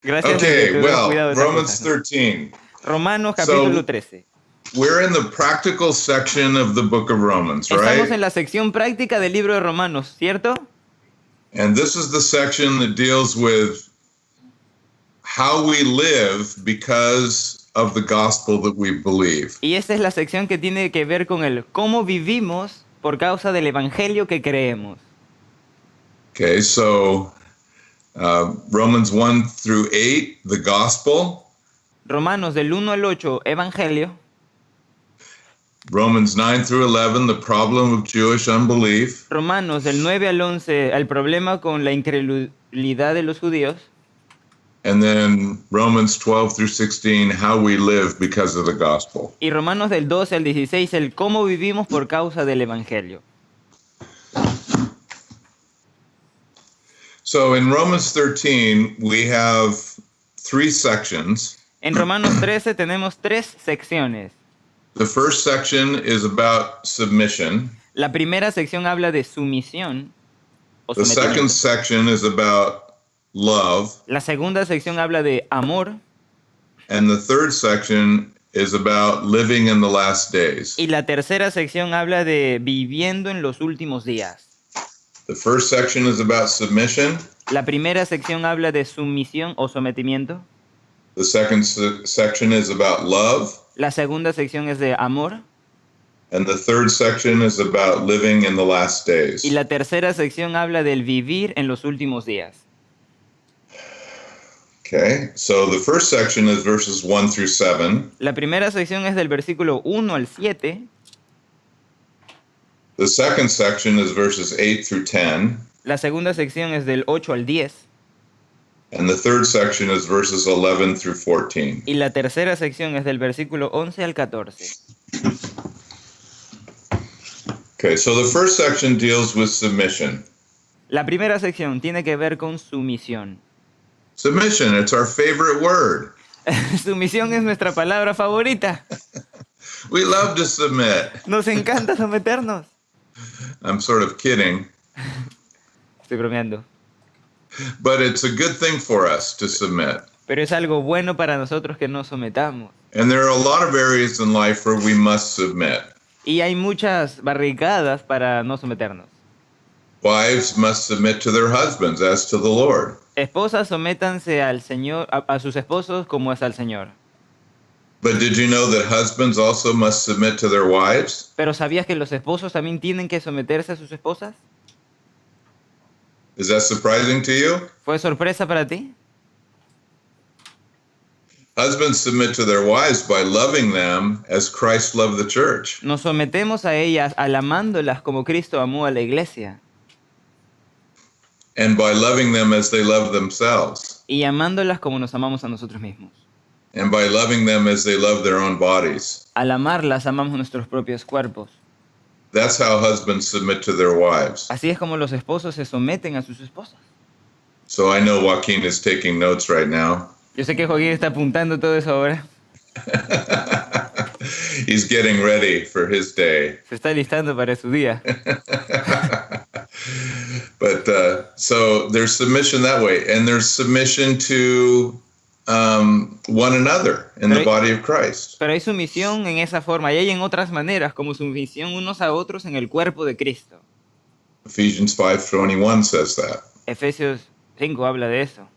Gracias de que Okay, tuvieron well, cuidado de esas Romans cosas, ¿no? 13. Romanos capítulo 13. We're in the practical section of the book of Romans, Estamos en right? la sección práctica del libro de Romanos, ¿cierto? And this is the section that deals with how we live because of the gospel that we believe. Y esta es la sección que tiene que ver con el cómo vivimos por causa del evangelio que creemos. Okay, so Romans 1 through 8, the gospel. Romanos del 1 al 8, evangelio. Romans 9 through 11, the problem of Jewish unbelief. Romanos del 9 al 11, el problema con la incredulidad de los judíos. And then Romans 12 through 16, how we live because of the gospel. Y Romanos del 12 al 16, el cómo vivimos por causa del evangelio. So in Romans 13, we have three sections. En Romanos 13 tenemos 3 secciones. The first section is about submission. La primera sección habla de sumisión o The second sometimiento. section is about love. La segunda sección habla de amor. And the third section is about living in the last days. Y la tercera sección habla de viviendo en los últimos días. The first section is about submission. La primera sección habla de sumisión o sometimiento. The second section is about love. La segunda sección es de amor. And the third section is about living in the last days. Y la tercera sección habla del vivir en los últimos días. Okay, so the first section is verses 1 through 7. La primera sección es del versículo 1 al 7. The second section is verses 8 through 10. La segunda sección es del 8 al 10. And the third section is verses 11 through 14. Y la tercera sección es del versículo 11 al 14. Okay, so the first section deals with submission. La primera sección tiene que ver con sumisión. Submission, it's our favorite word. Sumisión es nuestra palabra favorita. We love to submit. Nos encanta someternos. I'm sort of kidding, Estoy bromeando. but it's a good thing for us to submit. Pero es algo bueno para nosotros que nos sometamos. And there are a lot of areas in life where we must submit. Y hay muchas barricadas para no someternos. Wives must submit to their husbands as to the Lord. Esposas, sométanse al Señor, a sus esposos como es al Señor. But did you know that husbands also must submit to their wives? Pero ¿sabías que los esposos también tienen que someterse a sus esposas? Is that surprising to you? ¿Fue sorpresa para ti? Husbands submit to their wives by loving them as Christ loved the church. Nos sometemos a ellas al amándolas como Cristo amó a la iglesia And by loving them as they love themselves. y amándolas como nos amamos a nosotros mismos. And by loving them as they love their own bodies. Al amarlas amamos nuestros propios cuerpos. That's how husbands submit to their wives. Así es como los esposos se someten a sus esposas. So I know Joaquin is taking notes right now. Yo sé que Joaquín está apuntando todo eso ahora. He's getting ready for his day. Se está listando para su día. But so there's submission that way, and there's submission to one another in the body of Christ. Pero hay sumisión en esa forma y hay en otras maneras como sumisión unos a otros en el cuerpo de Cristo. Ephesians 5:21 says that. Efesios 5 habla de eso.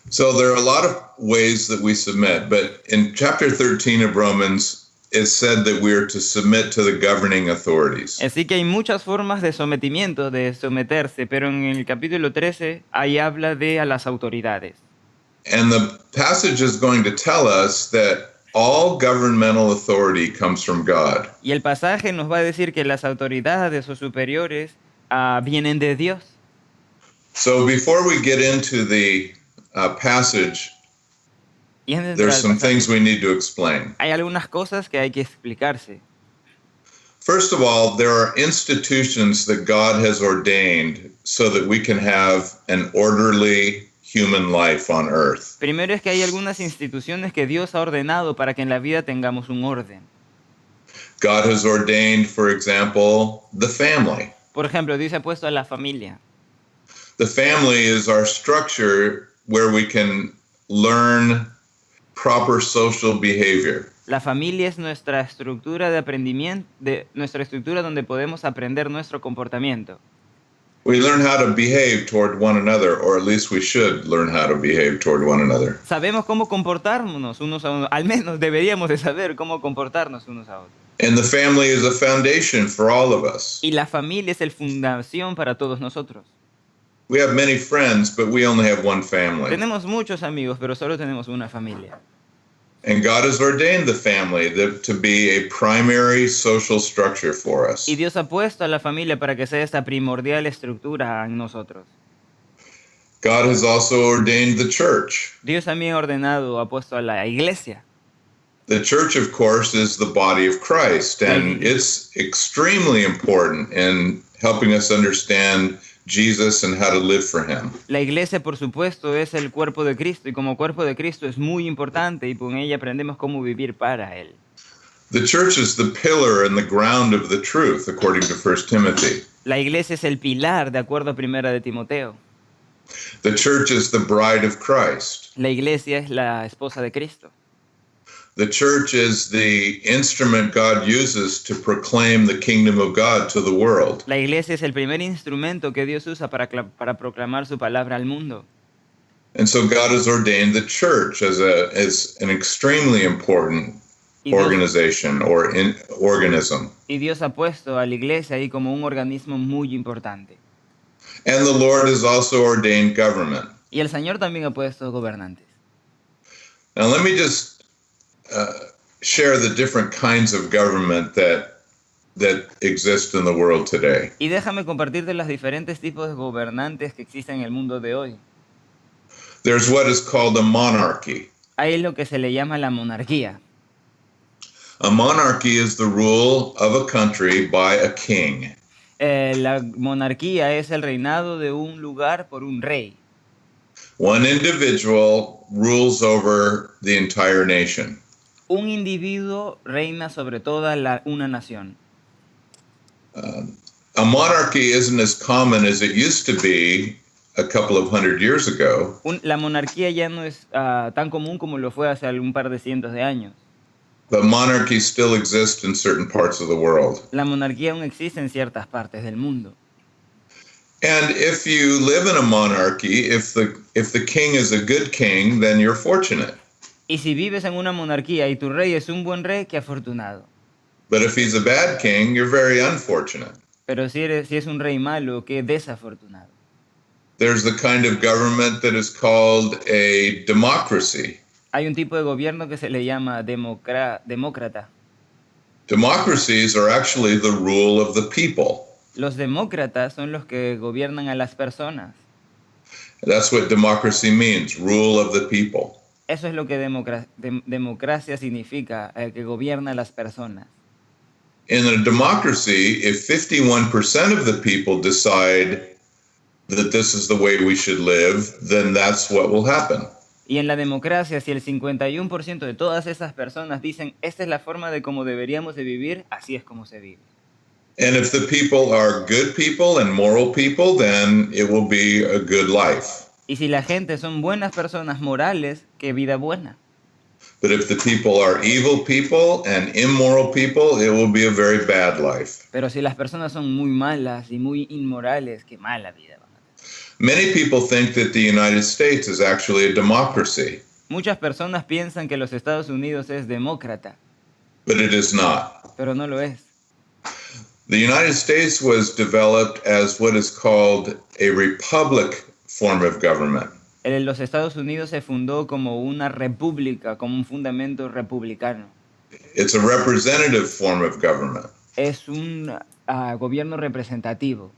So there are a lot of ways that we submit, but in chapter 13 of Romans, it said that we are to submit to the governing authorities. Así que hay muchas formas de sometimiento, de someterse, pero en el capítulo 13 ahí habla de a las autoridades. And the passage is going to tell us that all governmental authority comes from God. Y el pasaje nos va a decir que las autoridades o superiores vienen de Dios. So before we get into the passage, Y antes de entrar there's al some pasaje, things we need to explain. hay algunas cosas que hay que explicarse. First of all, there are institutions that God has ordained so that we can have an orderly human life on earth. Primero es que hay algunas instituciones que Dios ha ordenado para que en la vida tengamos un orden. God has ordained, for example, the family. Por ejemplo, Dios ha puesto a la familia. The family is our structure where we can learn proper social behavior. La familia es nuestra estructura de aprendimiento, nuestra estructura donde podemos aprender nuestro comportamiento. We learn how to behave toward one another, or at least we should learn how to behave toward one another. Sabemos cómo comportarnos unos a unos, al menos deberíamos de saber cómo comportarnos unos a otros. And the family is a foundation for all of us. Y la familia es el fundación para todos nosotros. We have many friends, but we only have one family. Tenemos muchos amigos, pero solo tenemos una familia. And God has ordained the family to be a primary social structure for us. Y Dios ha puesto a la familia para que sea esta primordial estructura en nosotros. God has also ordained the church. Dios también ha ordenado, ha puesto a la iglesia. The church, of course, is the body of Christ, and it's extremely important in helping us understand Jesus and how to live for him. La iglesia, por supuesto, es el cuerpo de Cristo, y como cuerpo de Cristo es muy importante, y con ella aprendemos cómo vivir para Él. The church is the pillar and the ground of the truth, according to 1 Timothy. La iglesia es el pilar, de acuerdo a 1 de Timoteo. The church is the bride of Christ. La iglesia es la esposa de Cristo. The church is the instrument God uses to proclaim the kingdom of God to the world. La iglesia es el primer instrumento que Dios usa para proclamar su palabra al mundo. And so God has ordained the church as an extremely important organization or organism. Y Dios ha puesto a la iglesia ahí como un organismo muy importante. And the Lord has also ordained government. Y el Señor también ha puesto gobernantes. Now let me just share the different kinds of government that exist in the world today. Y déjame compartirte los diferentes tipos de gobernantes que existen en el mundo de hoy. There's what is called a monarchy. Hay lo que se le llama la monarquía. A monarchy is the rule of a country by a king. La monarquía es el reinado de un lugar por un rey. One individual rules over the entire nation. Un individuo reina sobre toda una nación. A monarchy isn't as common as it used to be a couple of hundred years ago. La monarquía ya no es tan común como lo fue hace un par de cientos de años. But monarchies still exist in certain parts of the world. La monarquía aún existe en ciertas partes del mundo. And if you live in a monarchy, if the king is a good king, then you're fortunate. Y si vives en una monarquía y tu rey es un buen rey, qué afortunado. But if he's a bad king, you're very unfortunate. Pero si es un rey malo, qué desafortunado. There's the kind of government that is called a democracy. Hay un tipo de gobierno que se le llama demócrata. Democracies are actually the rule of the people. Los demócratas son los que gobiernan a las personas. That's what democracy means, rule of the people. Eso es lo que democracia significa, que gobierna a las personas. In a democracy, if 51% of the people decide that this is the way we should live, then that's what will happen. Y en la democracia, si el 51% de todas esas personas dicen, esta es la forma de cómo deberíamos de vivir, así es como se vive. And if the people are good people and moral people, then it will be a good life. Y si la gente son buenas personas morales, qué vida buena. But if the people are evil people and immoral people, it will be a very bad life. Pero si las personas son muy malas y muy inmorales, qué mala vida van a tener. Many people think that the United States is actually a democracy, Muchas personas piensan que los Estados Unidos es demócrata, but it is not. pero no lo es. The United States was developed as what is called a republic form of government. Los Estados Unidos se fundó como una república, como un fundamento republicano. It's a representative form of government. Es un gobierno representativo.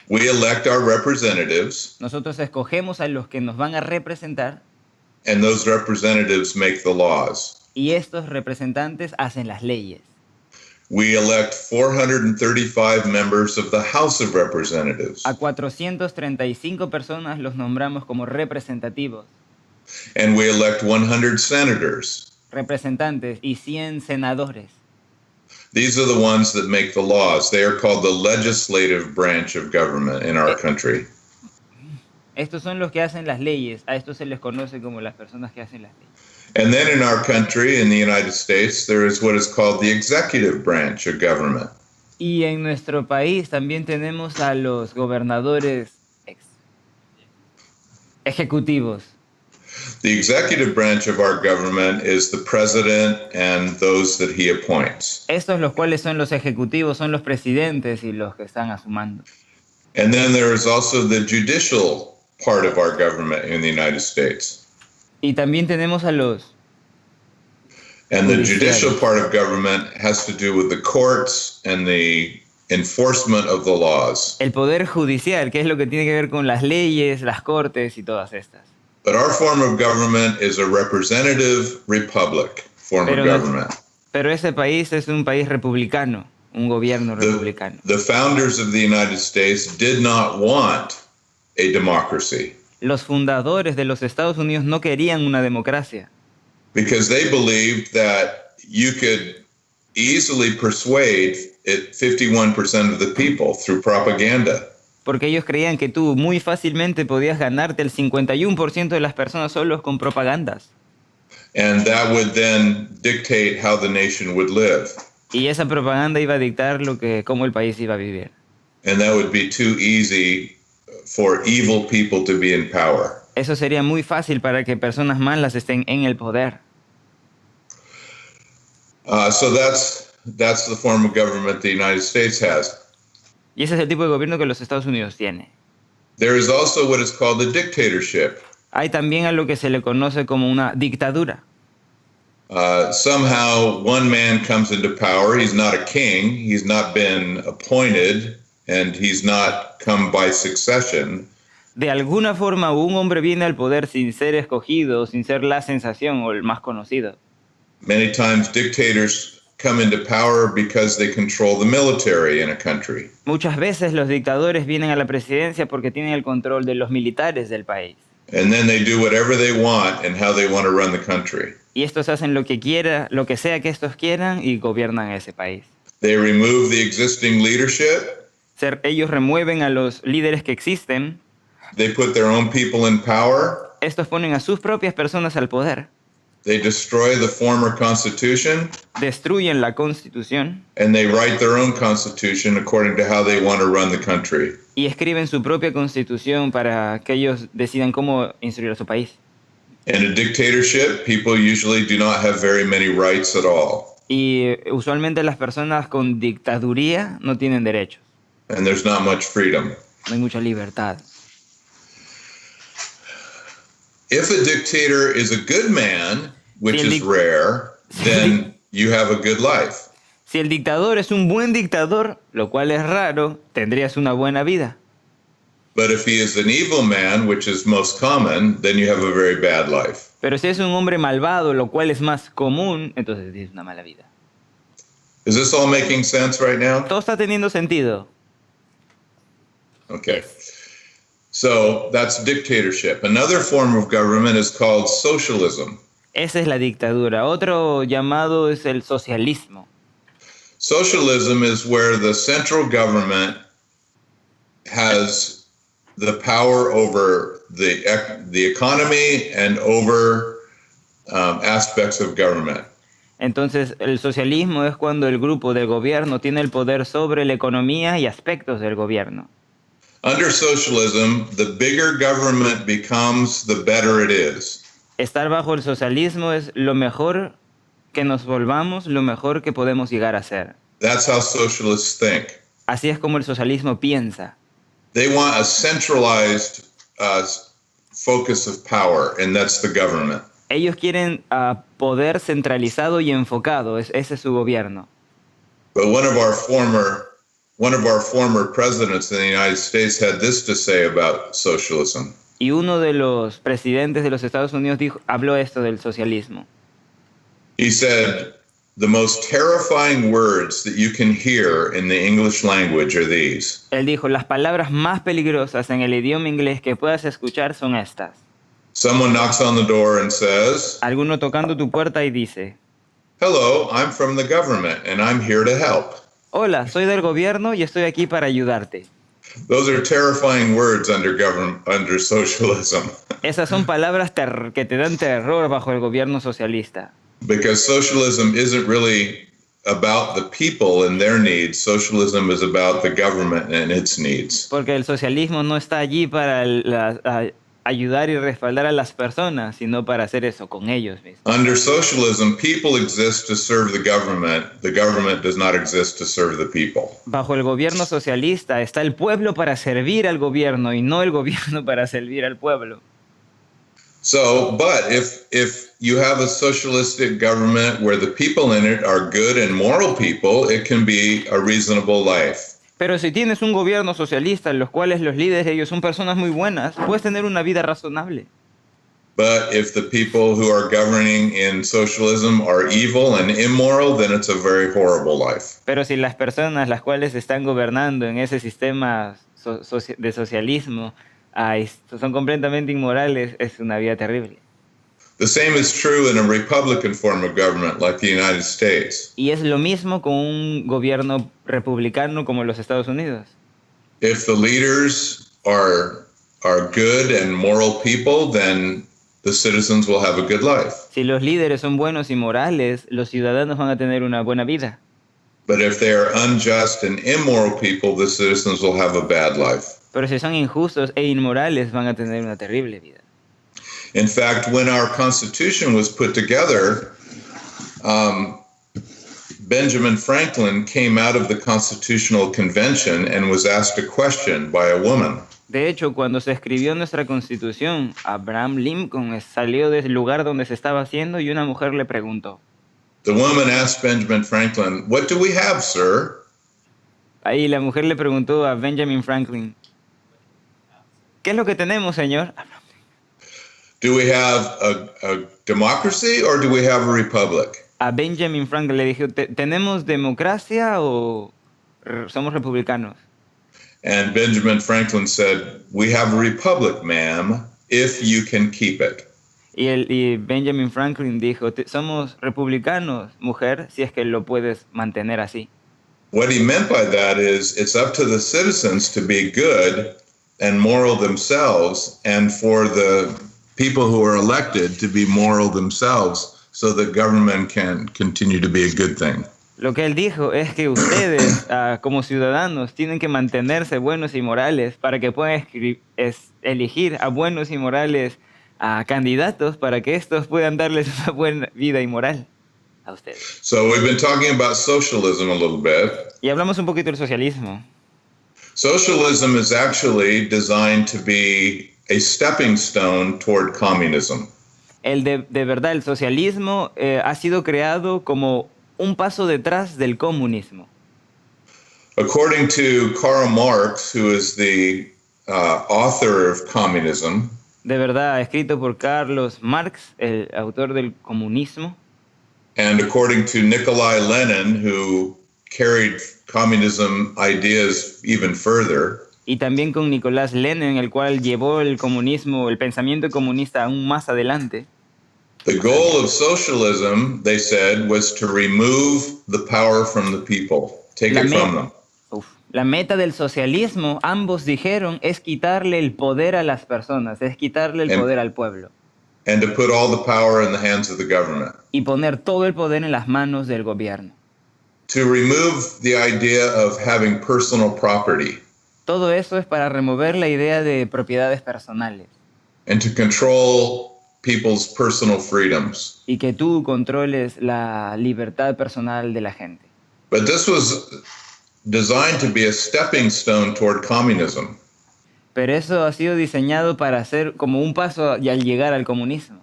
We elect our representatives, Nosotros escogemos a los que nos van a representar and those representatives make the laws. y estos representantes hacen las leyes. We elect 435 members of the House of Representatives, A 435 personas los nombramos como representativos, and we elect 100 senators. representantes y 100 senadores. These are the ones that make the laws. They are called the legislative branch of government in our country. Estos son los que hacen las leyes. A estos se les conoce como las personas que hacen las leyes. And then in our country, in the United States, there is what is called the executive branch of government. Y en nuestro país también tenemos a los gobernadores ejecutivos. The executive branch of our government is the president and those that he appoints. Estos los cuales son los ejecutivos, son los presidentes y los que están a su mando. And then there is also the judicial part of our government in the United States. Y también tenemos a los And the judiciales. judicial part of government has to do with the courts and the enforcement of the laws. El poder judicial, que es lo que tiene que ver con las leyes, las cortes y todas estas. But our form of government is a representative republic form of Pero, government. pero ese país es un país republicano, un gobierno republicano. The founders of the United States did not want a democracy Los fundadores de los Estados Unidos no querían una democracia, because they believed that you could easily persuade 51% of the people through propaganda. porque ellos creían que tú muy fácilmente podías ganarte el 51% de las personas solos con propagandas. And that would then dictate how the nation would live. Y esa propaganda iba a dictar cómo el país iba a vivir. And that would be too easy for evil people to be in power. Eso sería muy fácil para que personas malas estén en el poder. So that's the form of government the United States has. Y ese es el tipo de gobierno que los Estados Unidos tiene. There is also what is called a dictatorship. Hay también a lo que se le conoce como una dictadura. Somehow one man comes into power. He's not a king. He's not been appointed, and he's not come by succession. De alguna forma un hombre viene al poder sin ser escogido, sin ser la sensación o el más conocido. Many times dictators come into power because they control the military in a country. Muchas veces los dictadores vienen a la presidencia porque tienen el control de los militares del país. And then they do whatever they want and how they want to run the country. Y estos hacen lo que sea que estos quieran y gobiernan ese país. They remove the existing leadership. Ellos remueven a los líderes que existen. They put their own people in power. Estos ponen a sus propias personas al poder. They destroy the former constitution. Destruyen la constitución. And they write their own constitution according to how they want to run the country. Y escriben su propia constitución para que ellos decidan cómo instruir a su país. In a dictatorship, people usually do not have very many rights at all. Y usualmente las personas con dictaduría no tienen derechos. And there's not much freedom. No hay mucha libertad. If a dictator is a good man, which is rare, then you have a good life. Si el dictador es un buen dictador, lo cual es raro, tendrías una buena vida. But if he is an evil man, which is most common, then you have a very bad life. Pero si es un hombre malvado, lo cual es más común, entonces tienes una mala vida. Is this all making sense right now? Todo está teniendo sentido. Okay. So that's dictatorship. Another form of government is called socialism. Esa es la dictadura. Otro llamado es el socialismo. Socialism is where the central government has the power over the economy and over aspects of government. Entonces, el socialismo es cuando el grupo del gobierno tiene el poder sobre la economía y aspectos del gobierno. Under socialism, the bigger government becomes, the better it is. Estar bajo el socialismo es lo mejor que nos volvamos, lo mejor que podemos llegar a ser. That's how socialists think. Así es como el socialismo piensa. They want a centralized focus of power, and that's the government. Ellos quieren poder centralizado y enfocado, ese es su gobierno. But one of our former presidents in the United States had this to say about socialism. Y uno de los presidentes de los Estados Unidos habló esto del socialismo. He said, the most terrifying words that you can hear in the English language are these. Él dijo, las palabras más peligrosas en el idioma inglés que puedas escuchar son estas. Someone knocks on the door and says, Alguno tocando tu puerta y dice, hello, I'm from the government and I'm here to help. hola, soy del gobierno y estoy aquí para ayudarte. Those are terrifying words under socialism, Esas son palabras que te dan terror bajo el gobierno socialista. because socialism isn't really about the people and their needs. Socialism is about the government and its needs. Porque el socialismo no está allí para ayudar y respaldar a las personas, sino para hacer eso con ellos mismos. Under socialism, people exist to serve the government. The government does not exist to serve the people. Bajo el gobierno socialista está el pueblo para servir al gobierno y no el gobierno para servir al pueblo. So, but if you have a socialistic government where the people in it are good and moral people, it can be a reasonable life. Pero si tienes un gobierno socialista en los cuales los líderes ellos son personas muy buenas, puedes tener una vida razonable. But if the people who are governing in socialism are evil and immoral, then it's a very horrible life. Pero si las personas las cuales están gobernando en ese sistema de socialismo son completamente inmorales, es una vida terrible. The same is true in a Republican form of government like the United States. Y es lo mismo con un gobierno republicano como los Estados Unidos. If the leaders are good and moral people, then the citizens will have a good life. Si los líderes son buenos y morales, los ciudadanos van a tener una buena vida. But if they are unjust and immoral people, the citizens will have a bad life. Pero si son injustos e inmorales, van a tener una terrible vida. In fact, when our Constitution was put together, Benjamin Franklin came out of the Constitutional Convention and was asked a question by a woman. De hecho, cuando se escribió nuestra Constitución, Abraham Lincoln salió del lugar donde se estaba haciendo y una mujer le preguntó. The woman asked Benjamin Franklin, "What do we have, sir?" Ahí la mujer le preguntó a Benjamin Franklin, ¿qué es lo que tenemos, señor? Do we have a democracy or do we have a republic? A Benjamin Franklin le dijo, ¿tenemos democracia o somos republicanos? And Benjamin Franklin said, "We have a republic, ma'am, if you can keep it." Y Benjamin Franklin dijo, somos republicanos, mujer, si es que lo puedes mantener así. What he meant by that is it's up to the citizens to be good and moral themselves, and for the people who are elected to be moral themselves, so that government can continue to be a good thing. Lo que él dijo es que ustedes, como ciudadanos, tienen que mantenerse buenos y morales para que puedan elegir a buenos y morales candidatos para que estos puedan darles una buena vida y moral a ustedes. So we've been talking about socialism a little bit. Y hablamos un poquito del socialismo. Socialism is actually designed to be a stepping stone toward communism. De verdad, el socialismo ha sido creado como un paso detrás del comunismo. According to Karl Marx, who is the author of communism, De verdad, escrito por Carlos Marx, el autor del comunismo, and according to Nikolai Lenin, who carried communism ideas even further, y también con Nicolás Lenin, el cual llevó el comunismo, el pensamiento comunista aún más adelante. the goal of socialism, they said, was to remove the power from the people, take it from them. La meta del socialismo, ambos dijeron, es quitarle el poder a las personas, es quitarle el poder al pueblo. And to put all the power in the hands of the government. Y poner todo el poder en las manos del gobierno. To remove the idea of having personal property. Todo eso es para remover la idea de propiedades personales. And to control people's personal freedoms. Y que tú controles la libertad personal de la gente. But this was designed to be a stepping stone toward communism. Pero eso ha sido diseñado para ser como un paso y al llegar al comunismo.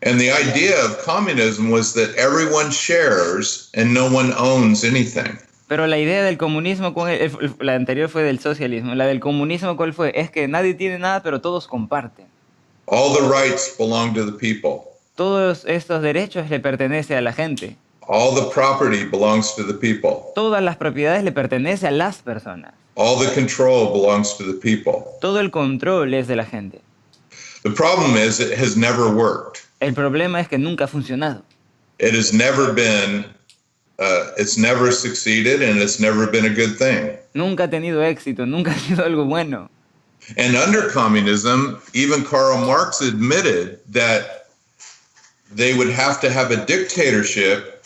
And the idea of communism was that everyone shares and no one owns anything. Pero la idea del comunismo, la anterior fue del socialismo, la del comunismo, ¿cuál fue? Es que nadie tiene nada, pero todos comparten. All the rights belong to the people. Todos estos derechos le pertenecen a la gente. All the property belongs to the people. Todas las propiedades le pertenecen a las personas. All the control belongs to the people. Todo el control es de la gente. The problem is it has never worked. El problema es que nunca ha funcionado. It has never been, it's never succeeded and it's never been a good thing. Nunca ha tenido éxito, nunca ha sido algo bueno. And under communism, even Karl Marx admitted that they would have to have a dictatorship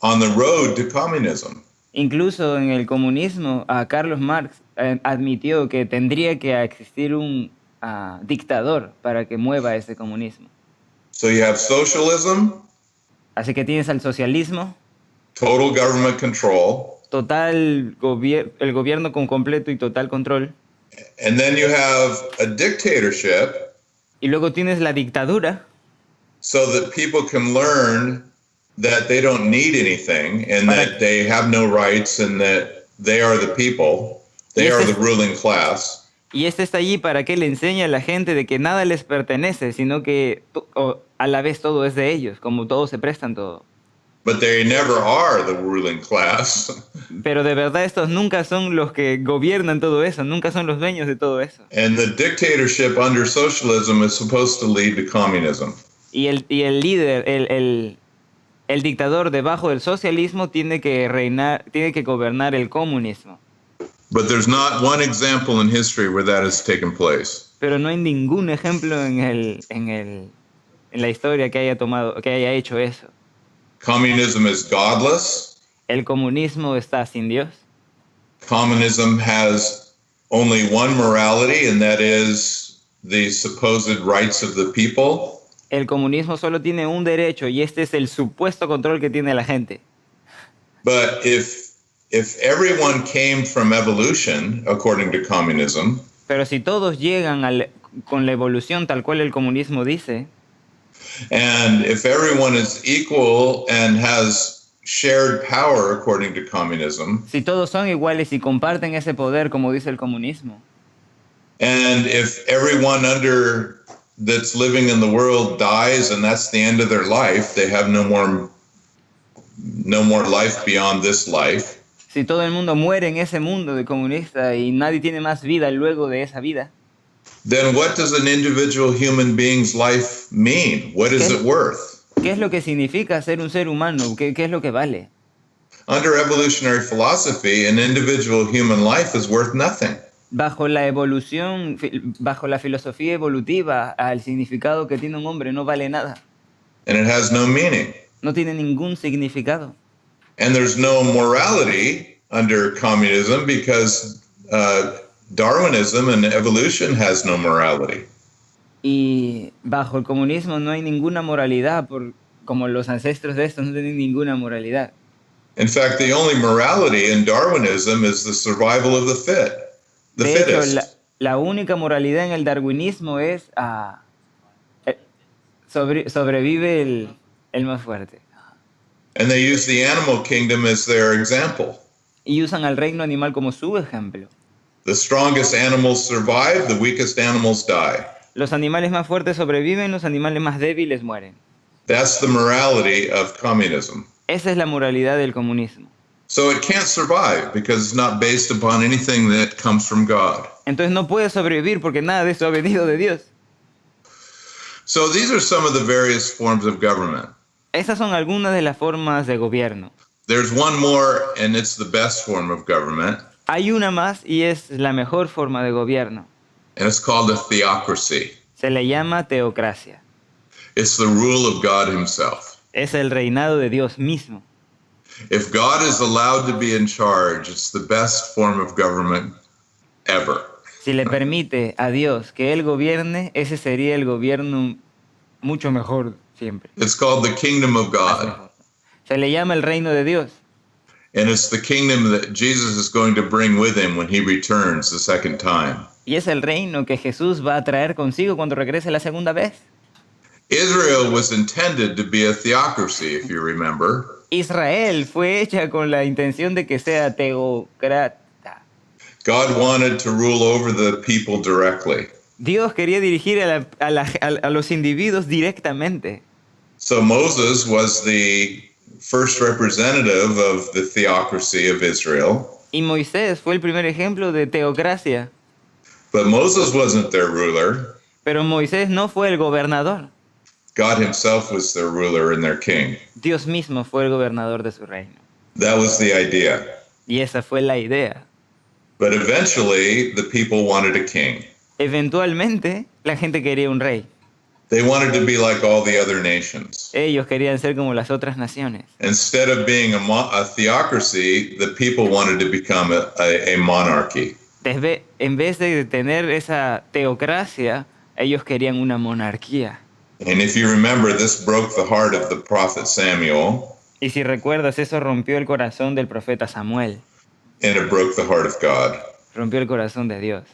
on the road to communism. Incluso en el comunismo, Carlos Marx admitió que tendría que existir un dictador para que mueva ese comunismo. So you have socialism, Así que tienes al socialismo, total government control, el gobierno con completo y total control, and then you have a dictatorship y luego tienes la dictadura, so that people can learn that they don't need anything and that they have no rights and that they are the people, they are the ruling class. Y está allí para que le enseñe a la gente de que nada les pertenece, sino que a la vez todo es de ellos, como todos se prestan todo. But they never are the ruling class. Pero de verdad estos nunca son los que gobiernan todo eso, nunca son los dueños de todo eso. And the dictatorship under socialism is supposed to lead to communism. Y el líder, el dictador debajo del socialismo tiene que gobernar el comunismo. But there's not one example in history where that has taken place. Pero no hay ningún ejemplo en la historia que haya hecho eso. Communism is godless. El comunismo está sin Dios. Communism has only one morality, and that is the supposed rights of the people. El comunismo solo tiene un derecho y este es el supuesto control que tiene la gente. But if everyone came from evolution, according to communism, pero si todos llegan con la evolución tal cual el comunismo dice, and if everyone is equal and has shared power according to communism, si todos son iguales y comparten ese poder como dice el comunismo, and if everyone that's living in the world dies and that's the end of their life, they have no more life beyond this life. Si todo el mundo muere en ese mundo de comunista y nadie tiene más vida luego de esa vida, then what does an individual human being's life mean? What is it worth? ¿Qué es lo que significa ser un ser humano? ¿Qué es lo que vale? Under evolutionary philosophy, an individual human life is worth nothing. Bajo la filosofía evolutiva, el significado que tiene un hombre no vale nada. And it has no meaning. No tiene ningún significado. And there's no morality under communism because Darwinism and evolution has no morality. Y bajo el comunismo no hay ninguna moralidad, como los ancestros de estos no tienen ninguna moralidad. In fact, the only morality in Darwinism is the survival of the fit, the de hecho, fittest. La única moralidad en el darwinismo es sobrevive el más fuerte. And they use the animal kingdom as their example. Y usan al reino animal como su ejemplo. The strongest animals survive, the weakest animals die. Los animales más fuertes sobreviven, los animales más débiles mueren. That's the morality of communism. Esa es la moralidad del comunismo. So it can't survive because it's not based upon anything that comes from God. Entonces no puede sobrevivir porque nada de eso ha venido de Dios. So these are some of the various forms of government. Esas son algunas de las formas de gobierno. There's one more, and it's the best form of government. Hay una más y es la mejor forma de gobierno. And it's called a theocracy. Se le llama teocracia. It's the rule of God himself. Es el reinado de Dios mismo. If God is allowed to be in charge, it's the best form of government ever. Si le permite a Dios que Él gobierne, ese sería el gobierno mucho mejor siempre. It's called the kingdom of God. Se le llama el reino de Dios. And it's the kingdom that Jesus is going to bring with him when he returns the second time. Y es el reino que Jesús va a traer consigo cuando regrese la segunda vez. Israel was intended to be a theocracy, if you remember. Israel fue hecha con la intención de que sea teocrata. God wanted to rule over the people directly. Dios quería dirigir a los individuos directamente. So Moses was the first representative of the theocracy of Israel. Y Moisés fue el primer ejemplo de teocracia. But Moses wasn't their ruler. Pero Moisés no fue el gobernador. God himself was their ruler and their king. Dios mismo fue el gobernador de su reino. That was the idea. Y esa fue la idea. But eventually, the people wanted a king. Eventualmente, la gente quería un rey. They wanted to be like all the other nations. Ellos querían ser como las otras naciones. Instead of being a theocracy, the people wanted to become a monarchy. En vez de tener esa teocracia, ellos querían una monarquía. And if you remember, this broke the heart of the prophet Samuel, Y si recuerdas, eso rompió el corazón del profeta Samuel. and it broke the heart of God Rompió el corazón de Dios.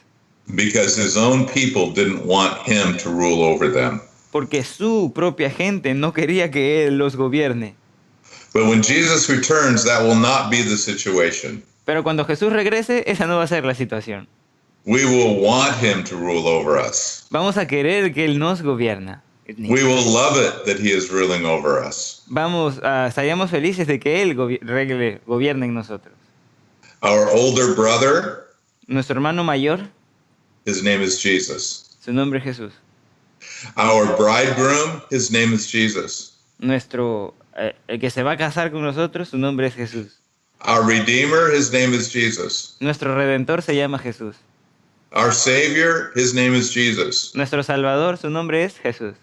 because his own people didn't want him to rule over them. Porque su propia gente no quería que él los gobierne. But when Jesus returns, that will not be the situation. Pero cuando Jesús regrese, esa no va a ser la situación. We will want him to rule over us. Vamos a querer que él nos gobierna. We will love it that he is ruling over us. Estaríamos felices de que él gobierne en nosotros. Our older brother, Nuestro hermano mayor, his name is Jesus. su nombre es Jesús. Our bridegroom, his name is Jesus. El que se va a casar con nosotros, su nombre es Jesús. Our redeemer, his name is Jesus. Nuestro redentor se llama Jesús. Our savior, his name is Jesus. Nuestro salvador, su nombre es Jesús.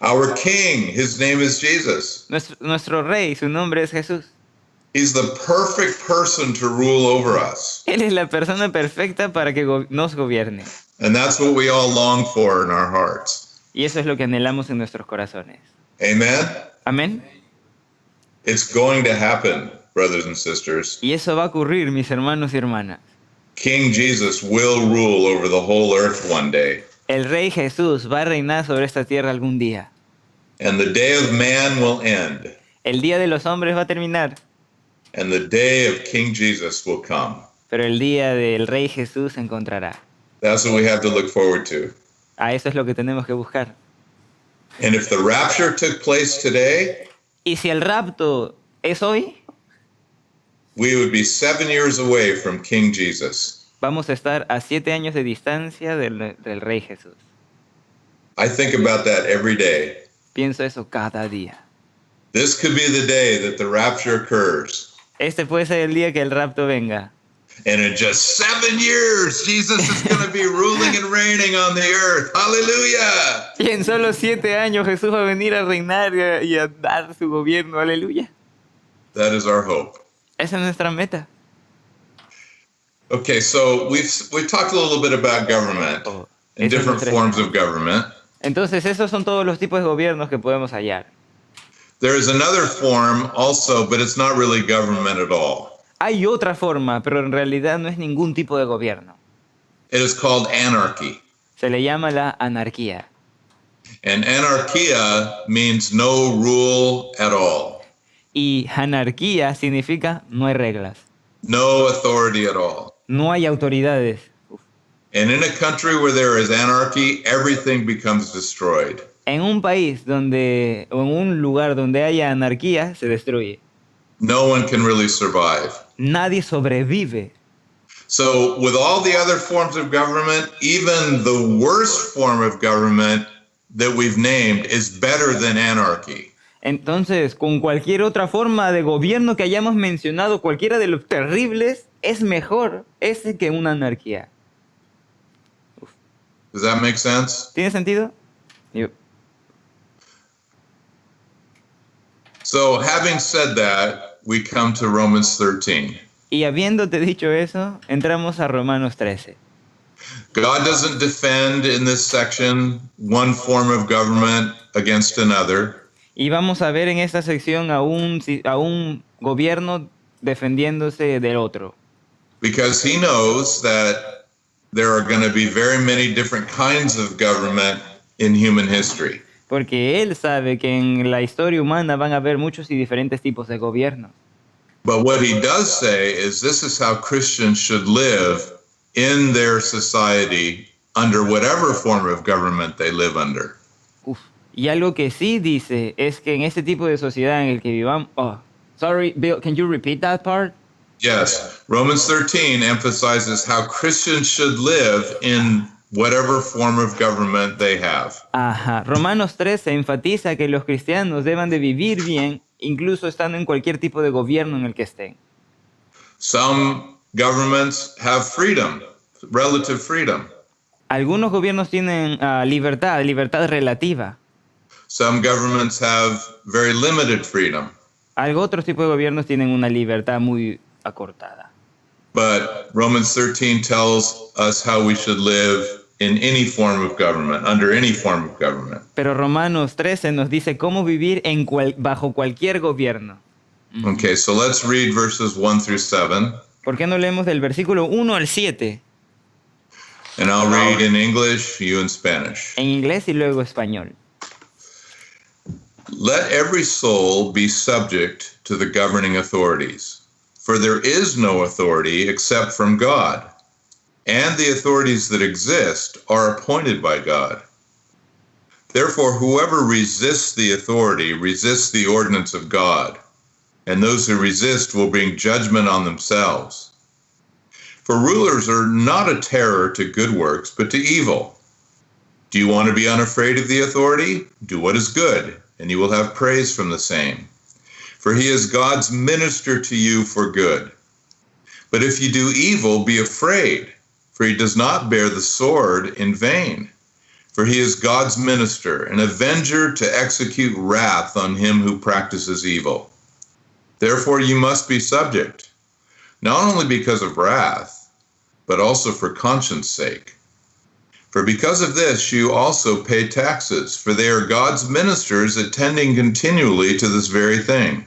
Our king, his name is Jesus. Nuestro rey, su nombre es Jesús. He's the perfect person to rule over us. Él es la persona perfecta para que nos gobierne. And that's what we all long for in our hearts. Y eso es lo que anhelamos en nuestros corazones. Amen? Amén. It's going to happen, brothers and sisters. Y eso va a ocurrir, mis hermanos y hermanas. King Jesus will rule over the whole earth one day. El rey Jesús va a reinar sobre esta tierra algún día. And the day of man will end. El día de los hombres va a terminar, And the day of King Jesus will come. pero el día del rey Jesús se encontrará. That's what we have to look forward to. A eso es lo que tenemos que buscar. And if the rapture took place today, Y si el rapto es hoy, we would be 7 years away from King Jesus. vamos a estar a 7 años de distancia del rey Jesús. I think about that every day. Pienso eso cada día. This could be the day that the rapture occurs. Este puede ser el día que el rapto venga. And in just 7 years, Jesus is going to be ruling and reigning on the earth. Hallelujah! Y en solo 7 años Jesús va a venir a reinar y a dar su gobierno. Aleluya. That is our hope. Esa es nuestra meta. Okay, so we've talked a little bit about government Oh, and esa es different nuestra- forms of government. Entonces, esos son todos los tipos de gobiernos que podemos hallar. There is another form also, but it's not really government at all. Hay otra forma, pero en realidad no es ningún tipo de gobierno. It is called anarchy. Se le llama la anarquía. And anarchia means no rule at all, Y anarquía significa no hay reglas, no authority at all. no hay autoridades. And in a country where there is anarchy, everything becomes destroyed. En un país o en un lugar donde haya anarquía, se destruye. No one can really survive. Nadie sobrevive. So, with all the other forms of government, even the worst form of government that we've named is better than anarchy. Entonces, con cualquier otra forma de gobierno que hayamos mencionado, cualquiera de los terribles, es mejor ese que una anarquía. Does that make sense? ¿Tiene sentido? So, having said that, we come to Romans 13. Y habiéndote dicho eso, entramos a Romanos 13. God doesn't defend in this section one form of government against another. Y vamos a ver en esta sección a un gobierno defendiéndose del otro. Because he knows that there are going to be very many different kinds of government in human history. Porque él sabe que en la historia humana van a haber muchos y diferentes tipos de gobiernos. But what he does say is this is how Christians should live in their society under whatever form of government they live under. Y algo que sí dice es que en este tipo de sociedad en el que vivamos... Oh, sorry, Bill, can you repeat that part? Yes, Romans 13 emphasizes how Christians should live in whatever form of government they have. Ajá. Romanos 13 enfatiza que los cristianos deban de vivir bien, incluso estando en cualquier tipo de gobierno en el que estén. Some governments have freedom, relative freedom. Algunos gobiernos tienen libertad relativa. Some governments have very limited freedom. Otros tipos de gobiernos tienen una libertad muy acortada. But Romans 13 tells us how we should live in any form of government, under any form of government. Pero Romanos 13 nos dice cómo vivir bajo cualquier gobierno. Okay, so let's read verses 1 through 7. ¿Por qué no leemos del versículo 1 al 7? And I'll read in English, you in Spanish. En inglés y luego español. Let every soul be subject to the governing authorities, for there is no authority except from God, and the authorities that exist are appointed by God. Therefore, whoever resists the authority resists the ordinance of God, and those who resist will bring judgment on themselves. For rulers are not a terror to good works, but to evil. Do you want to be unafraid of the authority? Do what is good, and you will have praise from the same. For he is God's minister to you for good. But if you do evil, be afraid, for he does not bear the sword in vain. For he is God's minister, an avenger to execute wrath on him who practices evil. Therefore you must be subject, not only because of wrath, but also for conscience sake. For because of this you also pay taxes, for they are God's ministers attending continually to this very thing.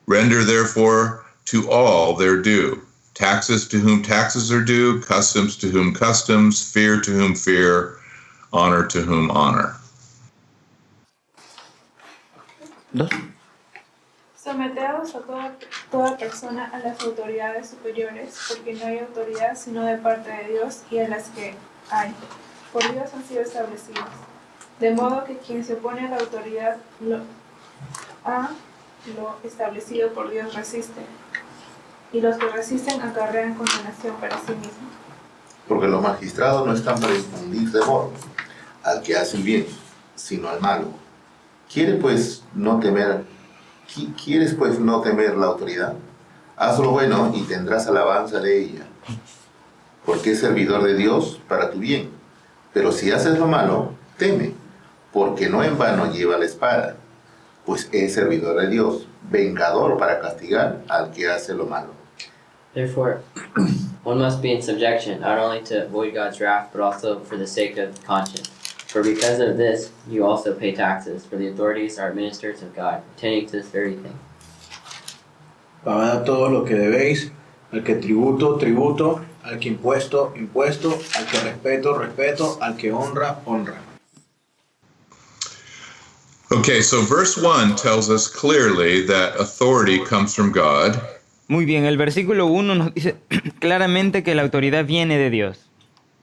Render therefore to all their due, taxes to whom taxes are due, customs to whom customs, fear to whom fear, honor to whom honor. Someteos a toda persona a las autoridades superiores, porque no hay autoridad sino de parte de Dios, y a las que hay, por Dios han sido establecidas. De modo que quien se opone a la autoridad lo establecido por Dios resiste, y los que resisten acarrean condenación para sí mismos. Porque los magistrados no están para infundir temor al que hace el bien, sino al malo. ¿Quieres pues no temer la autoridad? Haz lo bueno y tendrás alabanza de ella, porque es servidor de Dios para tu bien. Pero si haces lo malo, teme, porque no en vano lleva la espada, pues es servidor de Dios, vengador para castigar al que hace lo malo. Therefore, one must be in subjection, not only to avoid God's wrath, but also for the sake of conscience. For because of this, you also pay taxes, for the authorities are ministers of God, attending to this very thing. Pagad todo lo que debéis, al que tributo, tributo, al que impuesto, impuesto, al que respeto, respeto, al que honra, honra. Okay, so verse 1 tells us clearly that authority comes from God. Muy bien, el versículo 1 nos dice claramente que la autoridad viene de Dios.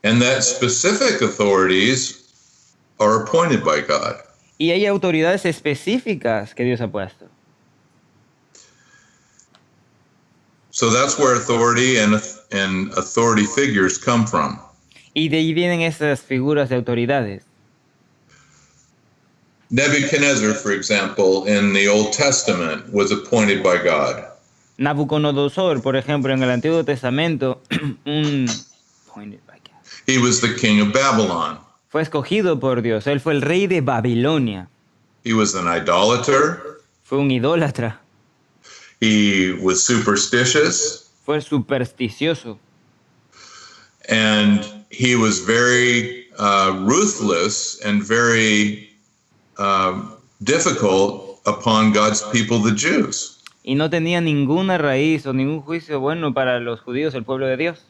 And that specific authorities are appointed by God. Y hay autoridades específicas que Dios ha puesto. So that's where authority and authority figures come from. Y de ahí vienen esas figuras de autoridades. Nebuchadnezzar, for example, in the Old Testament, was appointed by God. Nabucodonosor, por ejemplo, en el Antiguo Testamento, He was the king of Babylon. fue escogido por Dios. Él fue el rey de Babilonia. He was an idolater. Fue un idólatra. He was superstitious. Fue supersticioso. And he was very ruthless and very difficult upon God's people, the Jews. Y no tenía ninguna raíz o ningún juicio bueno para los judíos, el pueblo de Dios.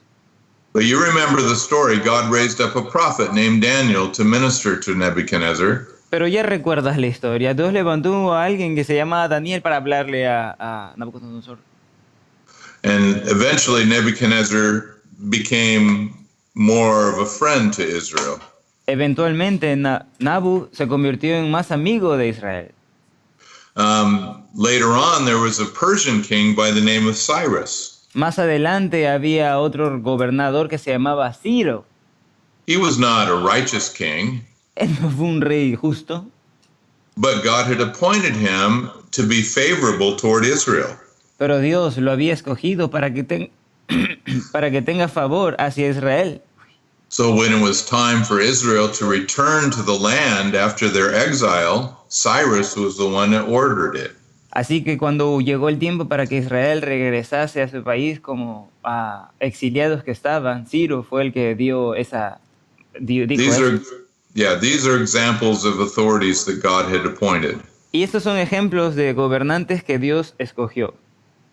But you remember the story, God raised up a prophet named Daniel to minister to Nebuchadnezzar. Pero ya recuerdas la historia. Dios levantó a alguien que se llamaba Daniel para hablarle a Nabucodonosor. And eventually Nebuchadnezzar became more of a friend to Israel. Eventualmente Nabu se convirtió en más amigo de Israel. Later on, there was a Persian king by the name of Cyrus. Más adelante había otro gobernador que se llamaba Ciro. He was not a righteous king, Él no fue un rey justo, but God had appointed him to be favorable toward Israel. pero Dios lo había escogido para que para que tenga favor hacia Israel. So when it was time for Israel to return to the land after their exile, Cyrus was the one that ordered it. Así que cuando llegó el tiempo para que Israel regresase a su país como exiliados que estaban, Ciro fue el que dijo These eso. are, these are examples of authorities that God had appointed. Y estos son ejemplos de gobernantes que Dios escogió.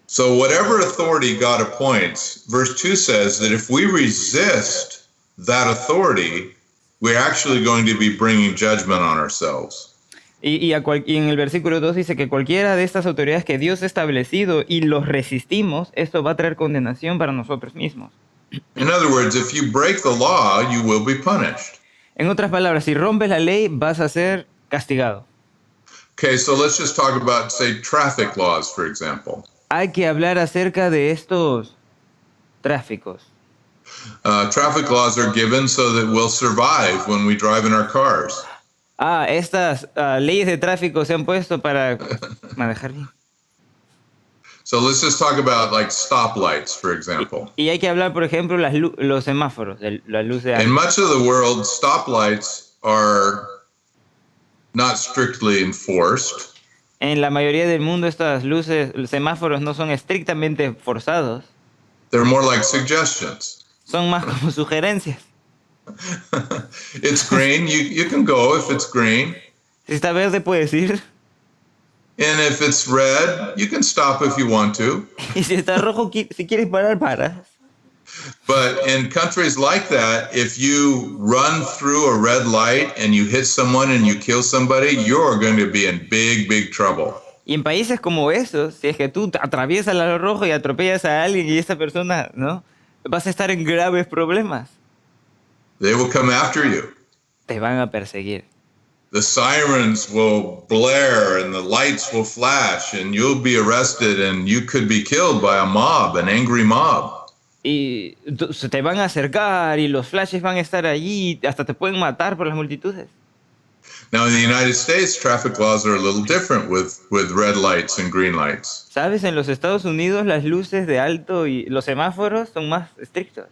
So whatever authority God appoints, verse 2 says that if we resist that authority, we're actually going to be bringing judgment on ourselves. Y en el versículo 2 dice que cualquiera de estas autoridades que Dios ha establecido y los resistimos, esto va a traer condenación para nosotros mismos. In other words, if you break the law, you will be punished. En otras palabras, si rompes la ley, vas a ser castigado. Okay, so let's just talk about, say, traffic laws, for example. Hay que hablar acerca de estos tráficos. Traffic laws are given so that we'll survive when we drive in our cars. Estas leyes de tráfico se han puesto para manejar bien. So let's just talk about like stoplights, for example. Y hay que hablar, por ejemplo, los semáforos, la luz de In alto. much of the world, stoplights are not strictly enforced. En la mayoría del mundo estas luces, los semáforos no son estrictamente forzados, They're more like suggestions. son más como sugerencias. It's green, you can go if it's green. Si está verde puedes ir, And if it's red, you can stop if you want to. y si está rojo, si quieres parar, paras. But in countries like that, if you run through a red light and you hit someone and you kill somebody, you're going to be in big, big trouble. Y en países como esos, si es que tú atraviesas la luz roja y atropellas a alguien y esa persona, ¿no? Vas a estar en graves problemas. They will come after you. Te van a perseguir. The sirens will blare and the lights will flash and you'll be arrested and you could be killed by a mob, an angry mob. Y se te van a acercar y los flashes van a estar allí, hasta te pueden matar por las multitudes. Now in the United States, traffic laws are a little different with red lights and green lights. ¿Sabes? En los Estados Unidos las luces de alto y los semáforos son más estrictos.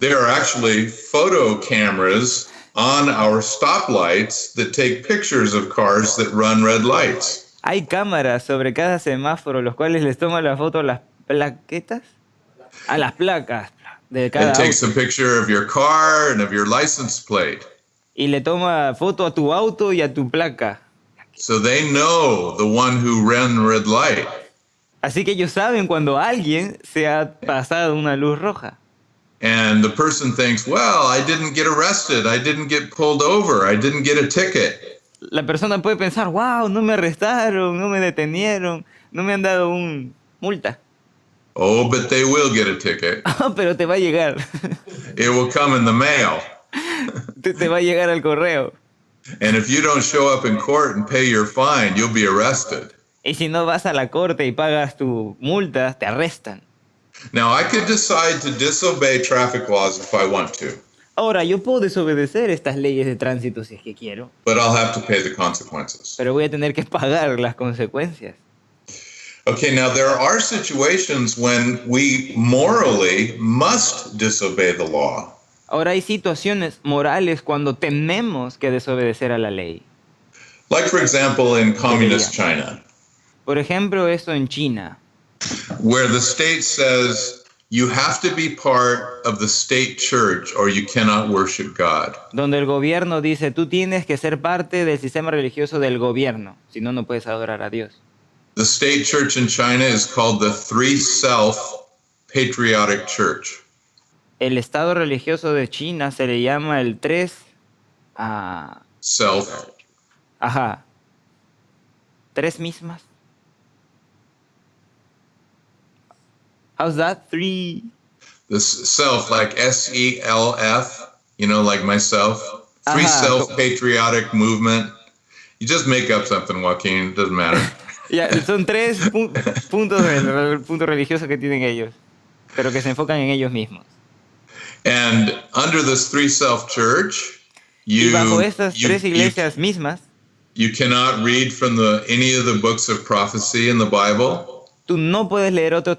There are actually photo cameras on our stoplights that take pictures of cars that run red lights. Hay cámaras sobre cada semáforo, los cuales les toman la foto a las plaquetas, a las placas de cada It takes auto. a picture of your car and of your license plate. Y le toma foto a tu auto y a tu placa. So they know the one who ran red light. Así que ellos saben cuando alguien se ha pasado una luz roja. And the person thinks, well, I didn't get arrested. I didn't get pulled over. I didn't get a ticket. La persona puede pensar, wow, no me arrestaron, no me detenieron, no me han dado un multa. Oh, but they will get a ticket. Pero te va a llegar. It will come in the mail. Te va a llegar al correo. And if you don't show up in court and pay your fine, you'll be arrested. Y si no vas a la corte y pagas tu multa, te arrestan. Now, I could decide to disobey traffic laws if I want to, Ahora, yo puedo desobedecer estas leyes de tránsito si es que quiero, but I'll have to pay the consequences. pero voy a tener que pagar las consecuencias. Okay, now there are situations when we morally must disobey the law. Ahora hay situaciones morales cuando tenemos que desobedecer a la ley. Like, for example, in communist China, Por ejemplo, esto en China, where the state says you have to be part of the state church or you cannot worship God. donde el gobierno dice, tú tienes que ser parte del sistema religioso del gobierno, si no, no puedes adorar a Dios. The state church in China is called the Three Self Patriotic Church. El estado religioso de China se le llama el Self. tres mismas. How's that? Three. This self, like SELF, you know, like myself. Three Self Patriotic Movement. You just make up something, Joaquin. It doesn't matter. Ya, son tres puntos religiosos que tienen ellos, pero que se enfocan en ellos mismos. And under this Three Self Church, Y bajo estas tres iglesias mismas, you cannot read from any of the books of prophecy in the Bible. tú no puedes leer otros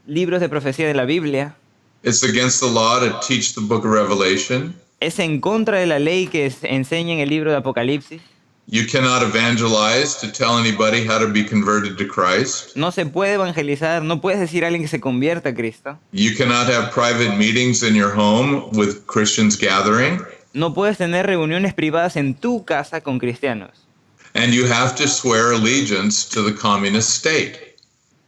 libros de profecía de la Biblia. It's against the law to teach the book of Revelation. Es en contra de la ley que enseña en el libro de Apocalipsis. You cannot evangelize to tell anybody how to be converted to Christ. No se puede evangelizar, no puedes decir a alguien que se convierta a Cristo. You cannot have private meetings in your home with Christians gathering. No puedes tener reuniones privadas en tu casa con cristianos. And you have to swear allegiance to the communist state.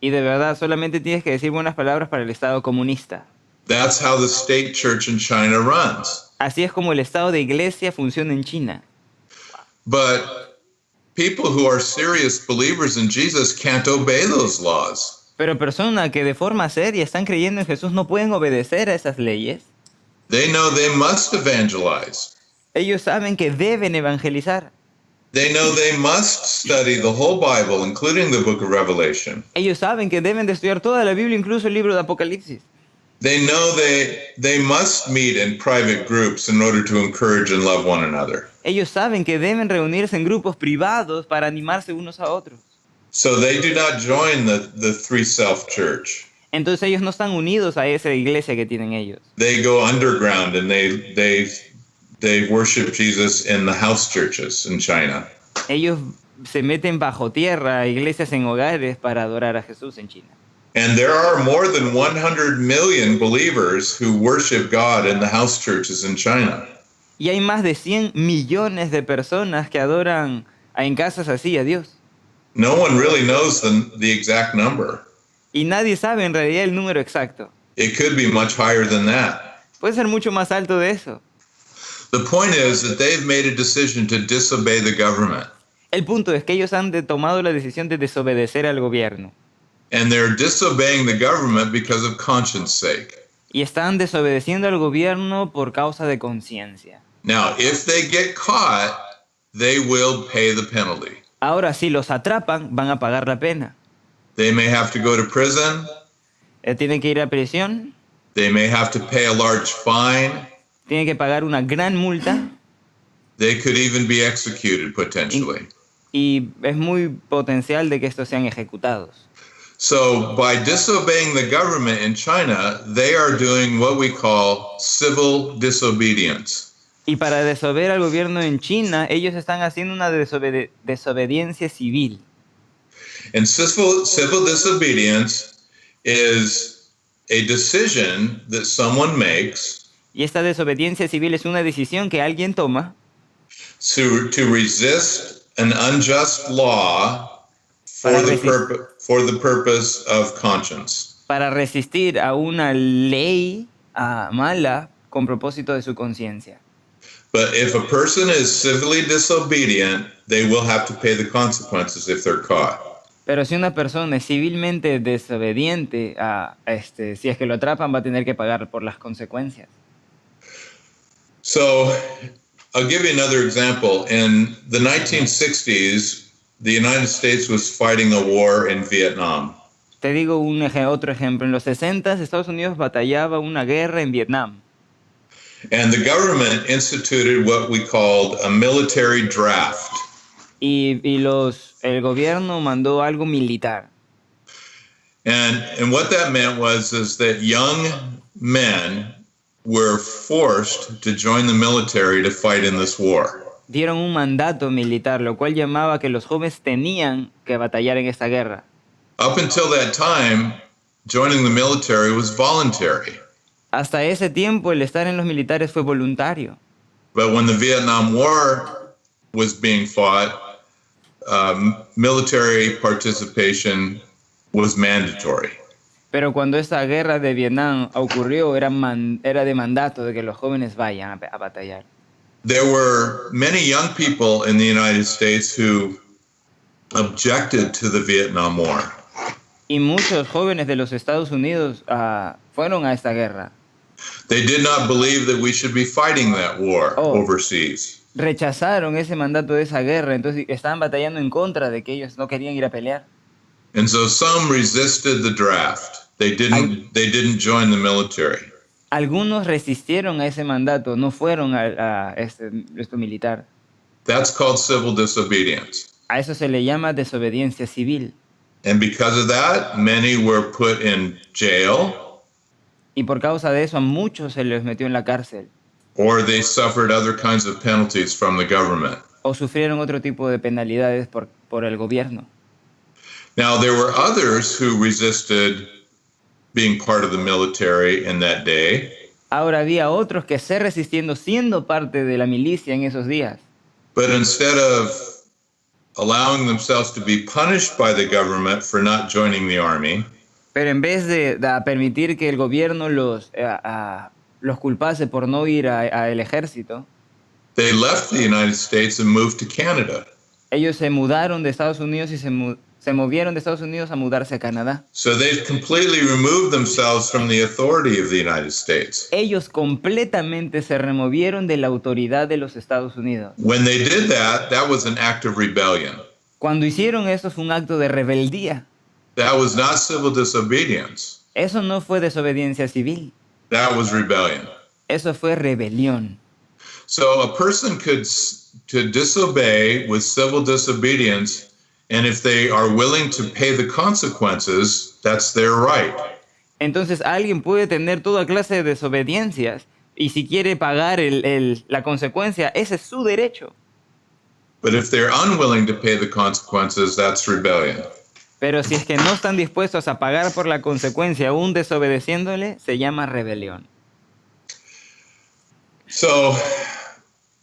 Y de verdad, solamente tienes que decir buenas palabras para el Estado comunista. That's how the state church in China runs. Así es como el Estado de iglesia funciona en China. But people who are serious believers in Jesus can't obey those laws. Pero personas que de forma seria están creyendo en Jesús no pueden obedecer a esas leyes. They know they must evangelize. Ellos saben que deben evangelizar. They know they must study the whole Bible, including the book of Revelation. Ellos saben que deben de estudiar toda la Biblia, incluso el libro de Apocalipsis. They know they must meet in private groups in order to encourage and love one another. Ellos saben que deben reunirse en grupos privados para animarse unos a otros. So they do not join the three self church. Entonces ellos no están unidos a esa iglesia que tienen ellos. They go underground and they worship Jesus in the house churches in China. Ellos se meten bajo tierra a iglesias en hogares para adorar a Jesús en China. And there are more than 100 million believers who worship God in the house churches in China. Y hay más de 100 millones de personas que adoran en casas así a Dios. No one really knows the exact number. Y nadie sabe en realidad el número exacto. It could be much higher than that. Puede ser mucho más alto de eso. The point is that they've made a decision to disobey the government. El punto es que ellos han tomado la decisión de desobedecer al gobierno. And they're disobeying the government because of conscience sake. Y están desobedeciendo al gobierno por causa de conciencia. Now, if they get caught, they will pay the penalty. Ahora, si los atrapan, van a pagar la pena. They may have to go to prison. Tienen que ir a prisión, They may have to pay a large fine. tienen que pagar una gran multa They could even be executed potentially. y es muy potencial de que estos sean ejecutados. So, by disobeying the government in China, they are doing what we call civil disobedience. Y para desobedecer al gobierno en China, ellos están haciendo una desobediencia civil. And civil disobedience is a decision that someone makes Y esta desobediencia civil es una decisión que alguien toma to resist an unjust law for the purpose of conscience. para resistir a una ley mala con propósito de su conciencia. But if a person is civilly disobedient, they will have to pay the consequences if they're caught. Pero si una persona es civilmente desobediente, si es que lo atrapan, va a tener que pagar por las consecuencias. So, I'll give you another example. In the 1960s, the United States was fighting a war in Vietnam. Te digo otro ejemplo. En los 60 Estados Unidos batallaba una guerra en Vietnam. And the government instituted what we called a military draft. Y el gobierno mandó algo militar. And what that meant is that young men were forced to join the military to fight in this war. Dieron un mandato militar, lo cual llamaba que los jóvenes tenían que batallar en esta guerra. Up until that time, joining the military was voluntary. Hasta ese tiempo el estar en los militares fue voluntario. But when the Vietnam War was being fought, military participation was mandatory. Pero cuando esta guerra de Vietnam ocurrió, era de mandato de que los jóvenes vayan a batallar. There were many young people in the United States who objected to the Vietnam War. Y muchos jóvenes de los Estados Unidos fueron a esta guerra. They did not believe that we should be fighting that war Oh. overseas. Rechazaron ese mandato de esa guerra, entonces estaban batallando en contra de que ellos no querían ir a pelear. And so some resisted the draft. They didn't join the military. Algunos resistieron a ese mandato, no fueron a esto militar. That's called civil disobedience. A eso se le llama desobediencia civil. And because of that, many were put in jail. Y por causa de eso a muchos se les metió en la cárcel or they suffered other kinds of penalties from the government. o sufrieron otro tipo de penalidades por el gobierno. Now, there were others who resisted being part of the military in that day. Ahora había otros que se resistiendo siendo parte de la milicia en esos días. But instead of allowing themselves to be punished by the government for not joining the army, Pero en vez de permitir que el gobierno los culpase por no ir al ejército, they left the United States and moved to Canada. ellos se mudaron de Estados Unidos y se movieron de Estados Unidos a mudarse a Canadá. So they completely removed themselves from the authority of the United States. Ellos completamente se removieron de la autoridad de los Estados Unidos. When they did that, that was an act of rebellion. Cuando hicieron eso fue un acto de rebeldía. That was not civil disobedience. Eso no fue desobediencia civil. That was rebellion. Eso fue rebelión. So a person could disobey with civil disobedience, and if they are willing to pay the consequences, that's their right. Entonces alguien puede tener toda clase de desobediencias y si quiere pagar la consecuencia, ese es su derecho. But if they're unwilling to pay the consequences, that's rebellion. Pero si es que no están dispuestos a pagar por la consecuencia aún desobedeciéndole, se llama rebelión. So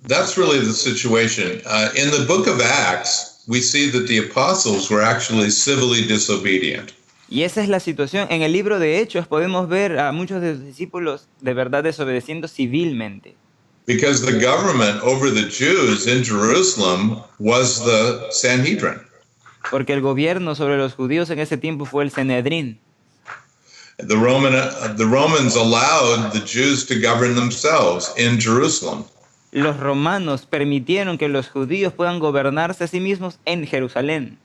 that's really the situation. In the book of Acts, we see that the apostles were actually civilly disobedient. Y esa es la situación. En el libro de Hechos podemos ver a muchos de los discípulos de verdad desobedeciendo civilmente. Because the government over the Jews in Jerusalem was the Sanhedrin. Porque el gobierno sobre los judíos en ese tiempo fue el Sanedrín. The Romans allowed the Jews to govern themselves in Jerusalem. Los romanos permitieron que los judíos puedan gobernarse a sí mismos en Jerusalén.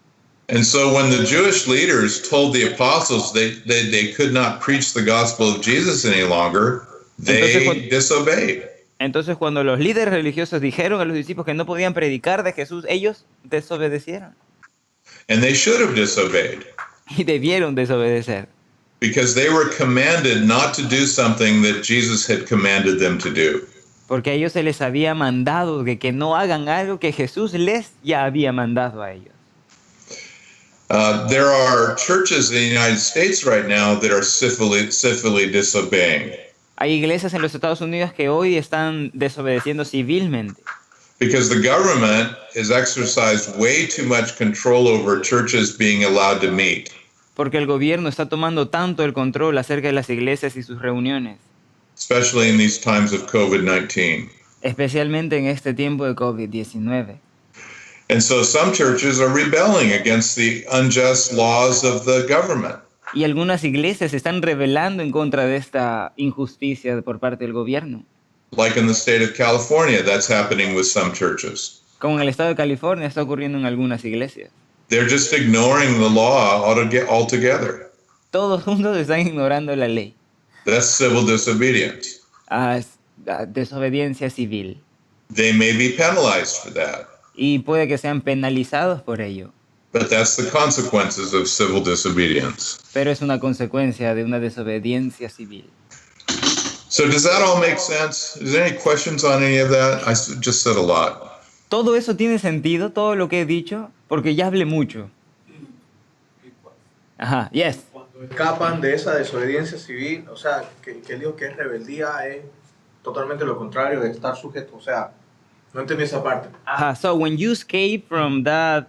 And so when the Jewish leaders told the apostles they could not preach the gospel of Jesus any longer, they disobeyed. Entonces cuando los líderes religiosos dijeron a los discípulos que no podían predicar de Jesús, ellos desobedecieron. And they should have disobeyed. Y debieron desobedecer. Because they were commanded not to do something that Jesus had commanded them to do. Porque a ellos se les había mandado de que no hagan algo que Jesús les ya había mandado a ellos. There are churches in the United States right now that are civilly disobeying. Hay iglesias en los Estados Unidos que hoy están desobedeciendo civilmente. Because the government has exercised way too much control over churches being allowed to meet. Porque el gobierno está tomando tanto el control acerca de las iglesias y sus reuniones. Especially in these times of COVID-19. Especialmente en este tiempo de COVID-19. And so some churches are rebelling against the unjust laws of the government. Y algunas iglesias se están rebelando en contra de esta injusticia por parte del gobierno. Like in the state of California, that's happening with some churches. Como en el estado de California está ocurriendo en algunas iglesias. They're just ignoring the law altogether. Todos juntos están ignorando la ley. That's civil disobedience. Desobediencia civil. They may be penalized for that. Y puede que sean penalizados por ello. But that's the consequences of civil disobedience. Pero es una consecuencia de una desobediencia civil. So does that all make sense? Is there any questions on any of that? I just said a lot. ¿Todo eso tiene sentido? ¿Todo lo que he dicho? Porque ya hablé mucho. Ajá, yes. Cuando escapan de esa desobediencia civil, o sea, que él dijo que es rebeldía, es totalmente lo contrario de estar sujeto, o sea, no entendí esa parte. Ajá, so when you escape from that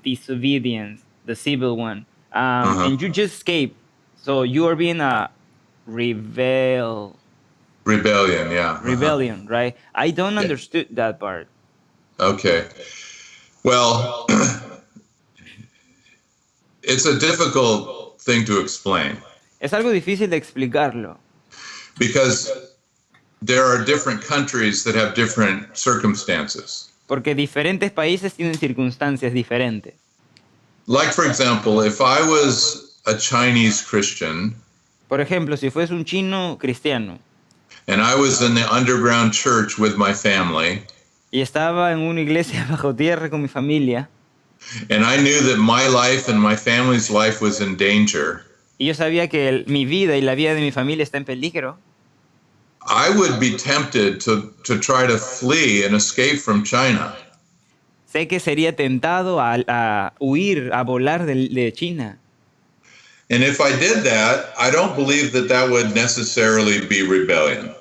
disobedience, the civil one, and you just escape, so you are being a rebellion, Yeah. right? I don't understood that part. Okay. Well, it's a difficult thing to explain. Es algo difícil de explicarlo. Because there are different countries that have different circumstances. Porque diferentes países tienen circunstancias diferentes. Like, for example, if I was a Chinese Christian, Por ejemplo, si fuese un chino cristiano and I was in the underground church with my family, y estaba en una iglesia bajo tierra con mi familia, and I knew that my life and my family's life was in danger, y yo sabía que mi vida y la vida de mi familia está en peligro, I would be tempted to try to flee and escape from China. sé que sería tentado a huir, a volar de China. And if I did that, I don't believe that that would necessarily be rebellion,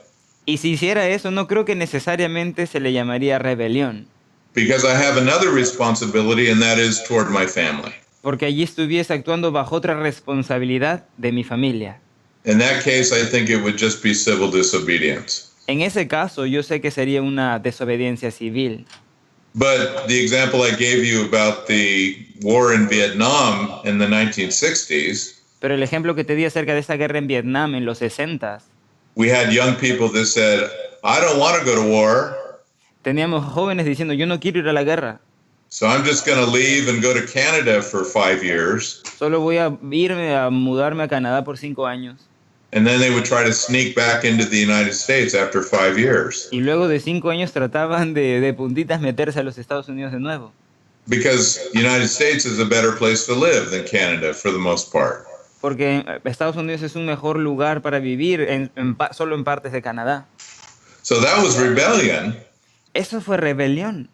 Y si hiciera eso, no creo que necesariamente se le llamaría rebelión, because I have another responsibility, and that is toward my family. porque allí estuviese actuando bajo otra responsabilidad de mi familia. In that case, I think it would just be civil disobedience. En ese caso, yo sé que sería una desobediencia civil. But the example I gave you about the war in Vietnam in the 1960s, Pero el ejemplo que te di acerca de esa guerra en Vietnam en los 60, we had young people that said, I don't want to go to war, teníamos jóvenes diciendo, yo no quiero ir a la guerra, so I'm just going to leave and go to Canada for 5 years. solo voy a irme a mudarme a Canadá por 5 años. And then they would try to sneak back into the United States after 5 years. Y luego de 5 años trataban de puntitas meterse a los Estados Unidos de nuevo. Because the United States is a better place to live than Canada for the most part. Porque Estados Unidos es un mejor lugar para vivir solo en partes de Canadá. So that was rebellion. Eso fue rebelión.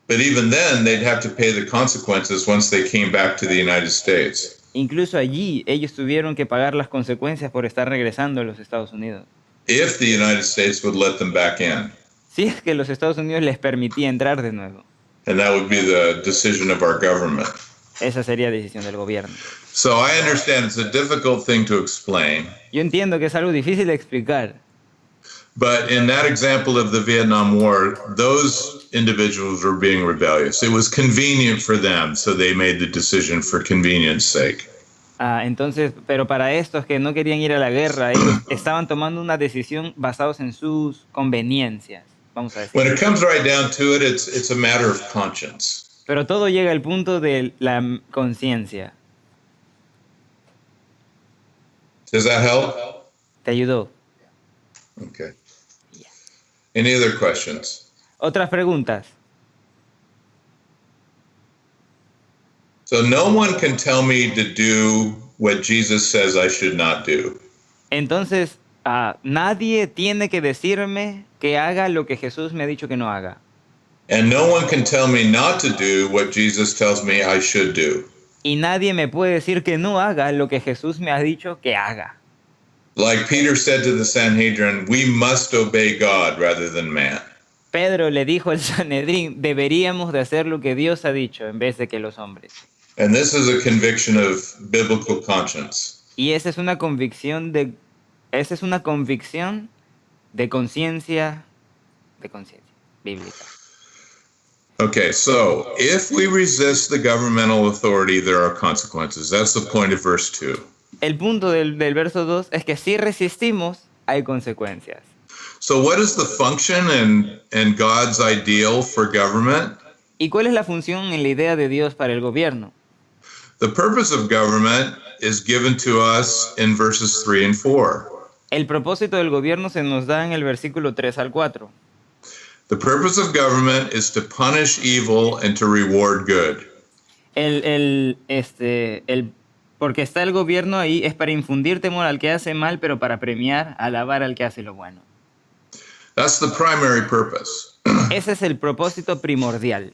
But even then, they'd have to pay the consequences once they came back to the United States. Incluso allí ellos tuvieron que pagar las consecuencias por estar regresando a los Estados Unidos. If the United States would let them back in. Si es que los Estados Unidos les permitía entrar de nuevo. And that would be the decision of our government. Esa sería decisión del gobierno. So I understand it's a difficult thing to explain. Yo entiendo que es algo difícil de explicar, But in that example of the Vietnam War, those individuals were being rebellious. It was convenient for them, so they made the decision for convenience sake. entonces, pero para estos que no querían ir a la guerra, ellos estaban tomando una decisión basados en sus conveniencias, vamos a decir. When it comes right down to it, it's a matter of conscience. Pero todo llega al punto de la conciencia. Does that help? ¿Te ayudó? Okay. Any other questions? ¿Otras preguntas? So no one can tell me to do what Jesus says I should not do. Entonces, nadie tiene que decirme que haga lo que Jesús me ha dicho que no haga. And no one can tell me not to do what Jesus tells me I should do. Y nadie me puede decir que no haga lo que Jesús me ha dicho que haga. Like Peter said to the Sanhedrin, we must obey God rather than man. Pedro le dijo al Sanedrín, deberíamos de hacer lo que Dios ha dicho en vez de que los hombres. And this is a conviction of biblical conscience. Y esa es una convicción de conciencia bíblica. Okay, so if we resist the governmental authority, there are consequences. That's the point of verse 2. El punto del verso 2 es que si resistimos, hay consecuencias. So what is the function and God's ideal for government? ¿Y cuál es la función en la idea de Dios para el gobierno? The purpose of government is given to us in verses 3 and 4. El propósito del gobierno se nos da en el versículo 3 al 4. The purpose of government is to punish evil and to reward good. Porque está el gobierno ahí es para infundir temor al que hace mal, pero para premiar, alabar al que hace lo bueno. That's the primary purpose. Ese es el propósito primordial.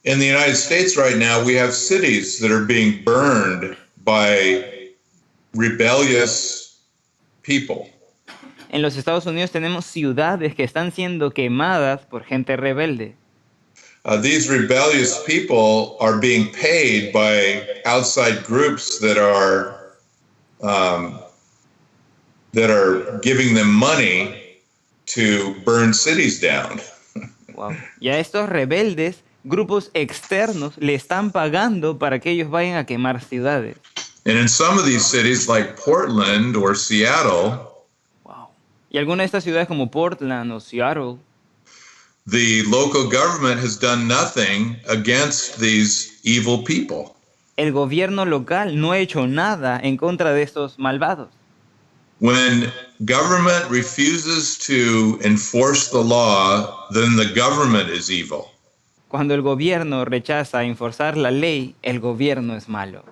In the United States right now, we have cities that are being burned by rebellious people. En los Estados Unidos tenemos ciudades que están siendo quemadas por gente rebelde. These rebellious people are being paid by outside groups that are giving them money to burn cities down. Wow. Y a estos rebeldes, grupos externos le están pagando para que ellos vayan a quemar ciudades. And in some of these cities like Portland or Seattle, Y algunas de estas ciudades como Portland o Seattle, the local government has done nothing against these evil people. el gobierno local no ha hecho nada en contra de estos malvados. When government refuses to enforce the law, then the government is evil. Cuando el gobierno rechaza enforzar la ley, el gobierno es malo.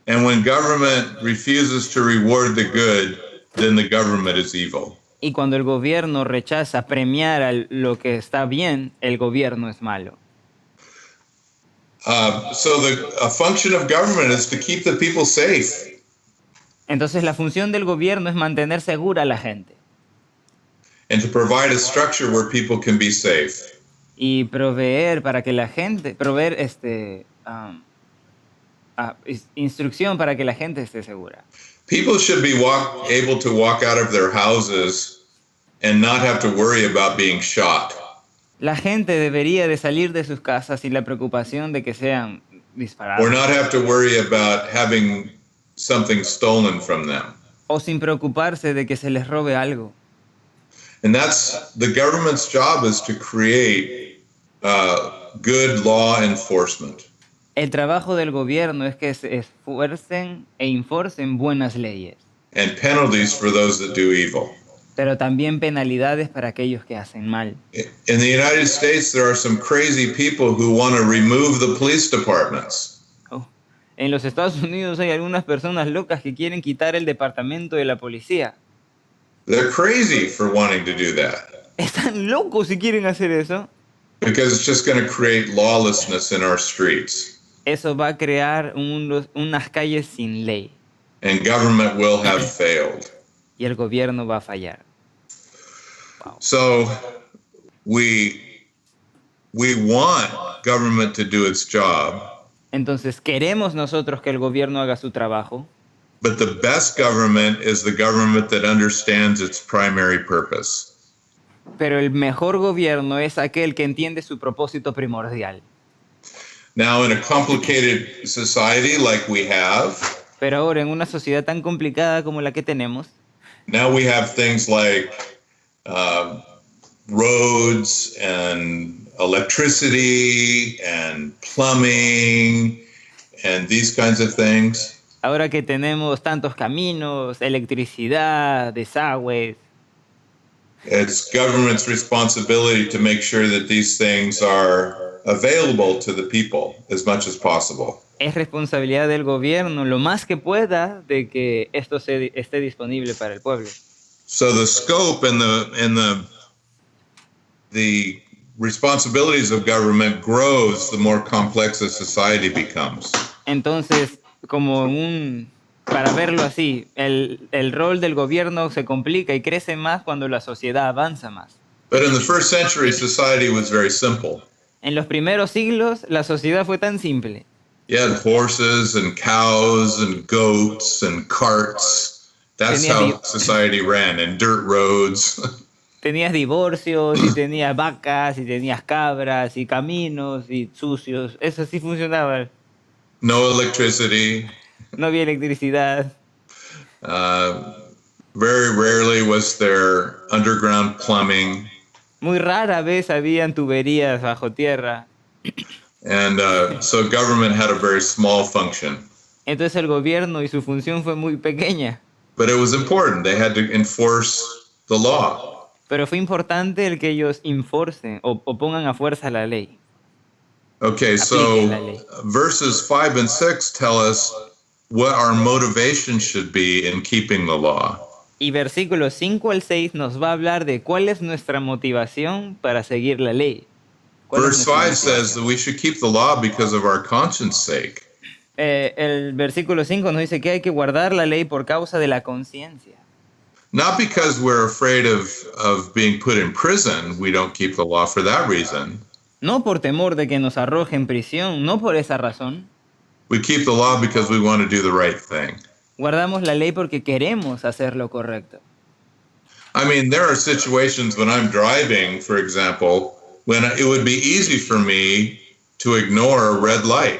And when government refuses to reward the good, then the government is evil. Y cuando el gobierno rechaza premiar lo que está bien, el gobierno es malo. So a function of government is to keep the people safe. Entonces la función del gobierno es mantener segura a la gente And to provide a structure where people can be safe. y proveer para que la gente, instrucción para que la gente esté segura. People should be able to walk out of their houses and not have to worry about being shot. La gente debería de salir de sus casas sin la preocupación de que sean Or disparados not have to worry about having something stolen from them. o sin preocuparse de que se les robe algo. And that's the government's job, is to create good law enforcement. El trabajo del gobierno es que se esfuercen e enforcen buenas leyes, And penalties for those that do evil. pero también penalidades para aquellos que hacen mal. In the United States, there are some crazy people who want to remove the police departments. En los Estados Unidos hay algunas personas locas que quieren quitar el departamento de la policía. They're crazy for wanting to do that Están locos si quieren hacer eso. because it's just going to create lawlessness in our streets. Eso va a crear unas calles sin ley And government will have failed. y el gobierno va a fallar. So we want government to do its job, Entonces queremos nosotros que el gobierno haga su trabajo, but the best government is the government that understands its primary purpose. pero el mejor gobierno es aquel que entiende su propósito primordial. Now, in a complicated society like we have, Pero ahora en una sociedad tan complicada como la que tenemos, now we have things like roads and electricity and plumbing and these kinds of things. ahora que tenemos tantos caminos, electricidad, desagües, It's government's responsibility to make sure that these things are available to the people as much as possible. es responsabilidad del gobierno lo más que pueda de que esto esté disponible para el pueblo. So the scope and the responsibilities of government grows the more complex a society becomes. Entonces, para verlo así, el rol del gobierno se complica y crece más cuando la sociedad avanza más. But in the first century, society was very simple. En los primeros siglos, la sociedad fue tan simple. You had horses and cows and goats and carts. That's how society ran, and dirt roads. Tenías divorcios, y tenías vacas, y tenías cabras, y caminos, y sucios. Eso sí funcionaba. No electricity. No había electricidad. Very rarely was there underground plumbing. Muy rara vez habían tuberías bajo tierra. And so government had a very small function. Entonces el gobierno y su función fue muy pequeña. But it was important. They had to enforce the law. Pero fue importante el que ellos enforcen o pongan a fuerza la ley. Okay, so verses 5 and 6 tell us what our motivation should be in keeping the law. Y versículos 5 al 6 nos va a hablar de cuál es nuestra motivación para seguir la ley. Verse 5 says that we should keep the law because of our conscience sake. El versículo 5 nos dice que hay que guardar la ley por causa de la conciencia. Not because we're afraid of being put in prison, we don't keep the law for that reason. No por temor de que nos arroje en prisión, no por esa razón. We keep the law because we want to do the right thing. Guardamos la ley porque queremos hacer lo correcto. I mean, there are situations when I'm driving, for example, when it would be easy for me to ignore a red light.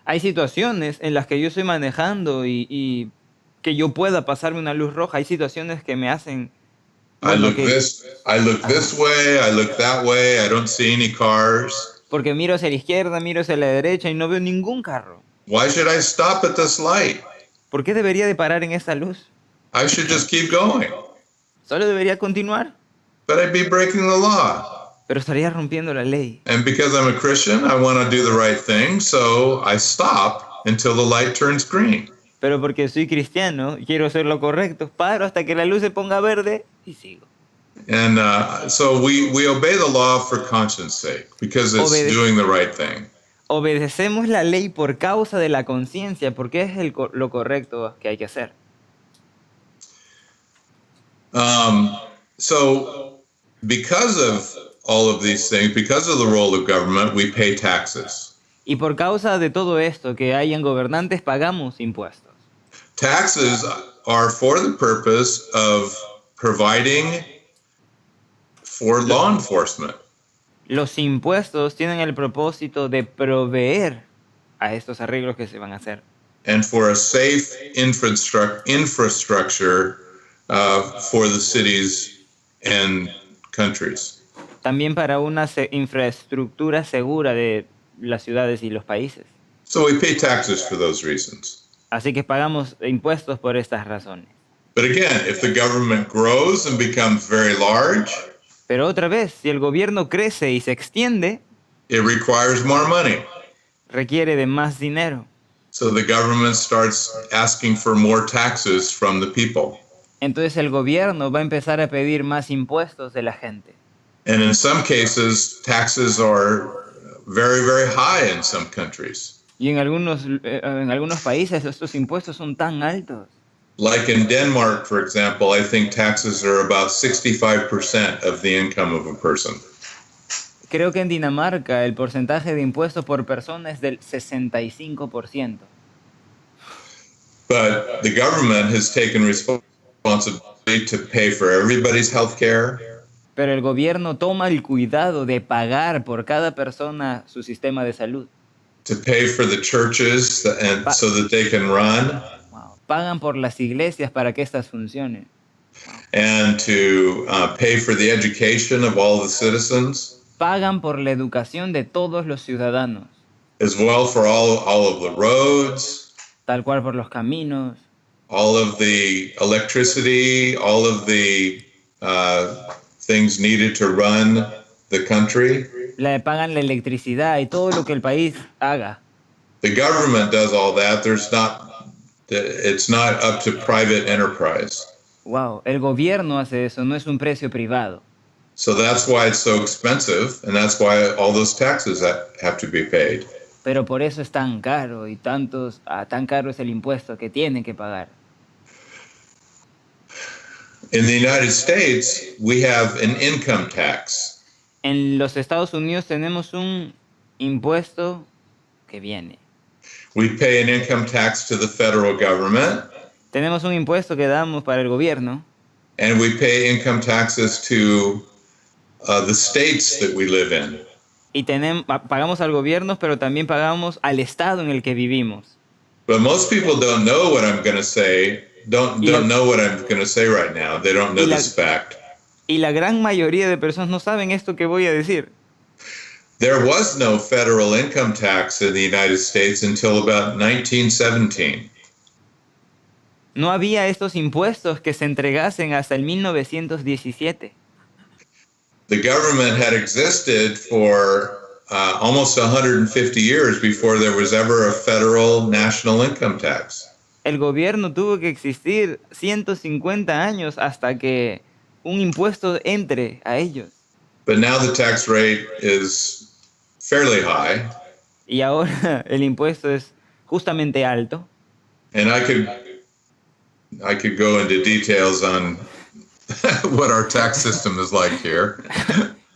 Hay situaciones en las que yo estoy manejando y que yo pueda pasarme una luz roja. Hay situaciones que me hacen... I look this way, I look that way, I don't see any cars. Porque miro hacia la izquierda, miro hacia la derecha y no veo ningún carro. Why should I stop at this light? ¿Por qué debería de parar en esa luz? I should just keep going. Solo debería continuar, But I'd be breaking the law. pero estaría rompiendo la ley. And because I'm a Christian, I want to do the right thing, so I stop until the light turns green. Pero porque soy cristiano y quiero hacer lo correcto, paro hasta que la luz se ponga verde y sigo. And so we obey the law for conscience sake because it's Obede- doing the right thing. Obedecemos la ley por causa de la conciencia, porque es lo correcto que hay que hacer. So because of all of these things, because of the role of government, we pay taxes. Y por causa de todo esto que hay en gobernantes, pagamos impuestos. Taxes are for the purpose of providing for law enforcement. Los impuestos tienen el propósito de proveer a estos arreglos que se van a hacer. And for a safe infrastructure for the cities and countries. También para una infraestructura segura de las ciudades y los países. So we pay taxes for those reasons. Así que pagamos impuestos por estas razones. But again, if the government grows and becomes very large, Pero otra vez, si el gobierno crece y se extiende, it requires more money. requiere de más dinero. So the government starts asking for more taxes from the people. Entonces el gobierno va a empezar a pedir más impuestos de la gente. And in some cases, taxes are very, very high in some countries. Y en algunos países estos impuestos son tan altos. Like in Denmark, for example, I think taxes are about 65% of the income of a person. Creo que en Dinamarca el porcentaje de impuestos por persona es del 65%. But the government has taken responsibility to pay for everybody's health care, Pero el gobierno toma el cuidado de pagar por cada persona su sistema de salud. to pay for the churches and so that they can run, Wow. Pagan por las iglesias para que éstas funcionen. and to pay for the education of all the citizens, Pagan por la educación de todos los ciudadanos, as well for all of the roads, tal cual por los caminos, all of the electricity, all of the things needed to run the country. pagan la electricidad y todo lo que el país haga. The government does all that. It's not up to private enterprise. Wow, el gobierno hace eso, no es un precio privado. So that's why it's so expensive, and that's why all those taxes have to be paid. Pero por eso es tan caro y tan caro es el impuesto que tienen que pagar. In the United States, we have an income tax. En los Estados Unidos tenemos un impuesto que viene. We pay an income tax to the federal government, Tenemos un impuesto que damos para el gobierno and we pay income taxes to the states that we live in. y pagamos al gobierno, pero también pagamos al estado en el que vivimos. But most people don't know what I'm going to say. Don't know what I'm going to say right now. They don't know this fact. Y la gran mayoría de personas no saben esto que voy a decir. There was no federal income tax in the United States until about 1917. No había estos impuestos que se entregasen hasta el 1917. The government had existed for almost 150 years before there was ever a federal national income tax. El gobierno tuvo que existir 150 años hasta que un impuesto entre a ellos. But now the tax rate is fairly high, Y ahora el impuesto es justamente alto. and I could go into details on what our tax system is like here,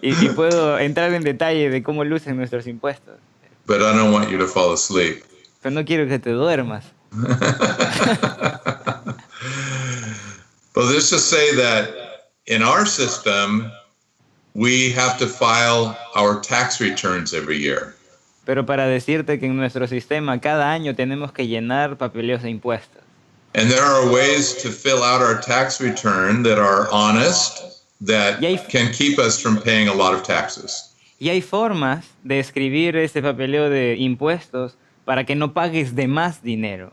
Y puedo entrar en detalle de cómo lucen nuestros impuestos. but I don't want you to fall asleep. Pero no quiero que te duermas. But let's just say that in our system, we have to file our tax returns every year. Pero para decirte que en nuestro sistema cada año tenemos que llenar papeleos de impuestos. And there are ways to fill out our tax return that are honest, that can keep us from paying a lot of taxes. Y hay formas de escribir ese papeleo de impuestos para que no pagues de más dinero.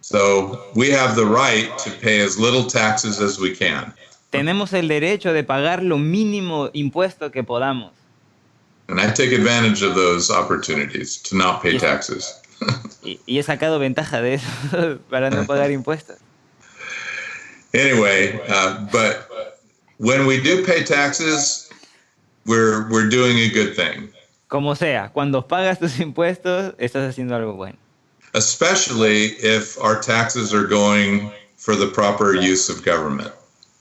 So we have the right to pay as little taxes as we can. Tenemos el derecho de pagar lo mínimo impuesto que podamos. And I take advantage of those opportunities to not pay taxes. Y he sacado ventaja de eso para no pagar impuestos. Anyway, but when we do pay taxes, we're doing a good thing, Como sea, cuando pagas tus impuestos, estás haciendo algo bueno. especially if our taxes are going for the proper use of government.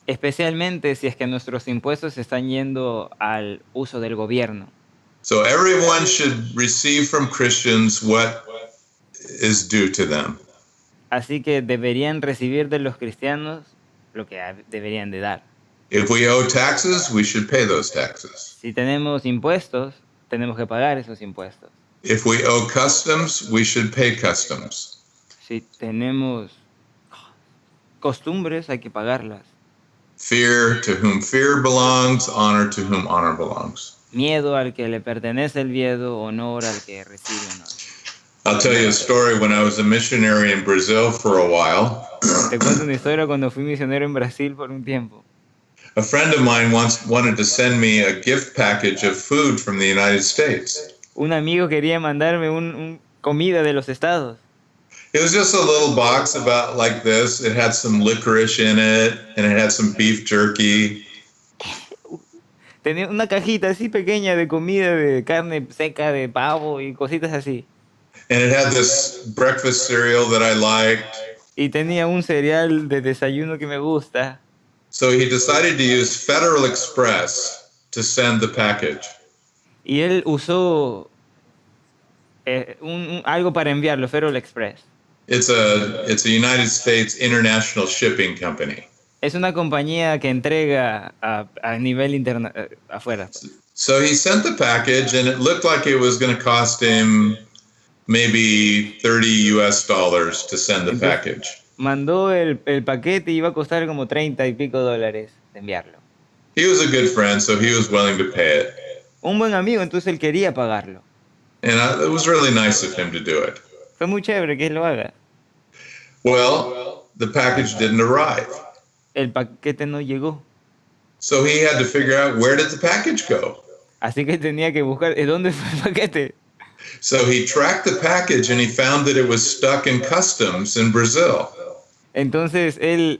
Especialmente si es que nuestros impuestos están yendo al uso del gobierno. So everyone should receive from Christians what is due to them. Así que deberían recibir de los cristianos lo que deberían de dar. If we owe taxes, we should pay those taxes. Si tenemos impuestos, tenemos que pagar esos impuestos. If we owe customs, we should pay customs. Si tenemos costumbres, hay que pagarlas. Fear to whom fear belongs, honor to whom honor belongs. Miedo al que le pertenece el miedo, honor al que recibe honor. I'll tell you a story. When I was a missionary in Brazil for a while, Te cuento una historia cuando fui misionero en Brasil por un tiempo. a friend of mine once wanted to send me a gift package of food from the United States. Un amigo quería mandarme un comida de los estados. It was just a little box about like this. It had some licorice in it, and it had some beef jerky. Tenía una cajita así pequeña de comida de carne seca, de pavo y cositas así. And it had this breakfast cereal that I liked. Y tenía un cereal de desayuno que me gusta. So he decided to use Federal Express to send the package. Y él usó algo para enviarlo, Federal Express. It's a United States international shipping company. Es una compañía que entrega a nivel afuera. So he sent the package, and it looked like it was going to cost him maybe $30 to send the package. Mandó el paquete y iba a costar como 30 y pico dólares de enviarlo. He was a good friend, so he was willing to pay it. Un buen amigo, entonces él quería pagarlo. And it was really nice of him to do it. Fue muy chévere que él lo haga. Well, the package didn't arrive. El paquete no llegó. So he had to figure out, where did the package go? Así que tenía que buscar, ¿dónde fue el paquete? So he tracked the package, and he found that it was stuck in customs in Brazil. Entonces él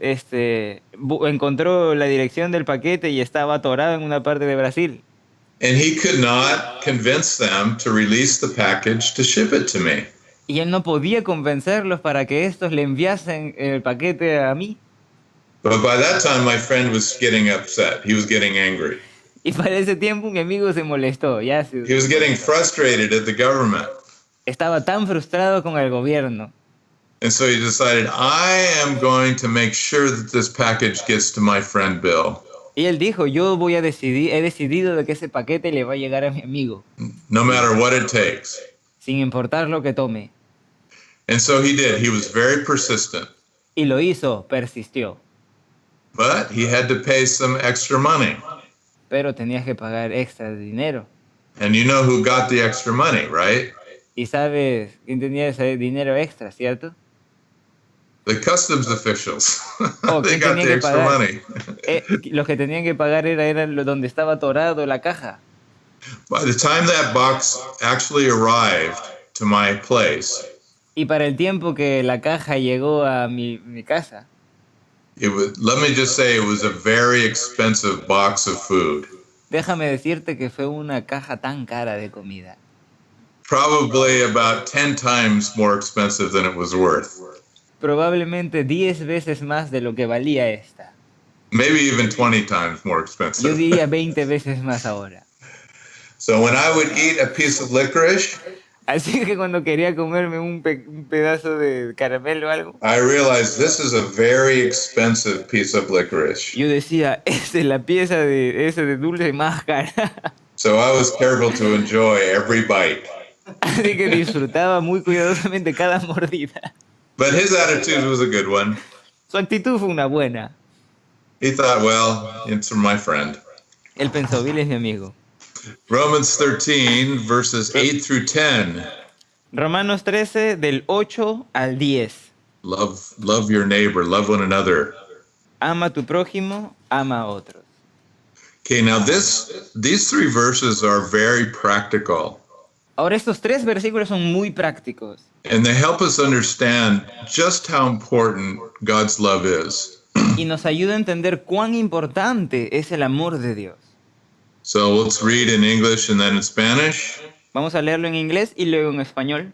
encontró la dirección del paquete y estaba atorado en una parte de Brasil. And he could not convince them to release the package to ship it to me. Y él no podía convencerlos para que estos le enviasen el paquete a mí. But by that time, my friend was getting upset. He was getting angry. Y para ese tiempo mi amigo se molestó. He was getting frustrated at the government. Estaba tan frustrado con el gobierno. And so he decided, I am going to make sure that this package gets to my friend Bill. Y él dijo, he decidido de que ese paquete le va a llegar a mi amigo, No matter what it takes. sin importar lo que tome. And so he did. He was very persistent. Y lo hizo, persistió. But he had to pay some extra money. Pero tenías que pagar extra de dinero. And you know who got the extra money, right? Y sabes quién tenía ese dinero extra, ¿cierto? The customs officials. Oh, They ¿quién got tenía the que extra pagar? money. Los que tenían que pagar era donde estaba atorado la caja. By the time that box actually arrived to my place, Y para el tiempo que la caja llegó a mi casa, let me just say, it was a very expensive box of food. déjame decirte que fue una caja tan cara de comida. Probably about 10 times more expensive than it was worth. Probablemente 10 veces más de lo que valía esta. Maybe even 20 times more Yo expensive. diría 20 veces más ahora. So when I would eat a piece of licorice, Así que cuando quería comerme un pedazo de caramelo o algo, I realized this is a very expensive piece of licorice. yo decía, esta es la pieza de dulce más cara. So I was careful to enjoy every bite. Así que disfrutaba muy cuidadosamente cada mordida. But his attitude was a good one. Su actitud fue una buena. He thought, well, it's from my friend. Él pensó, Bill es mi amigo. Romans 13, verses 8 through 10. Romanos 13, del 8 al 10. Love your neighbor, love one another. Ama a tu prójimo, ama a otros. Okay, now these three verses are very practical. Ahora estos 3 versículos son muy prácticos. And they help us understand just how important God's love is. Y nos ayuda a entender cuán importante es el amor de Dios. So let's read in English and then in Spanish. Vamos a leerlo en inglés y luego en español.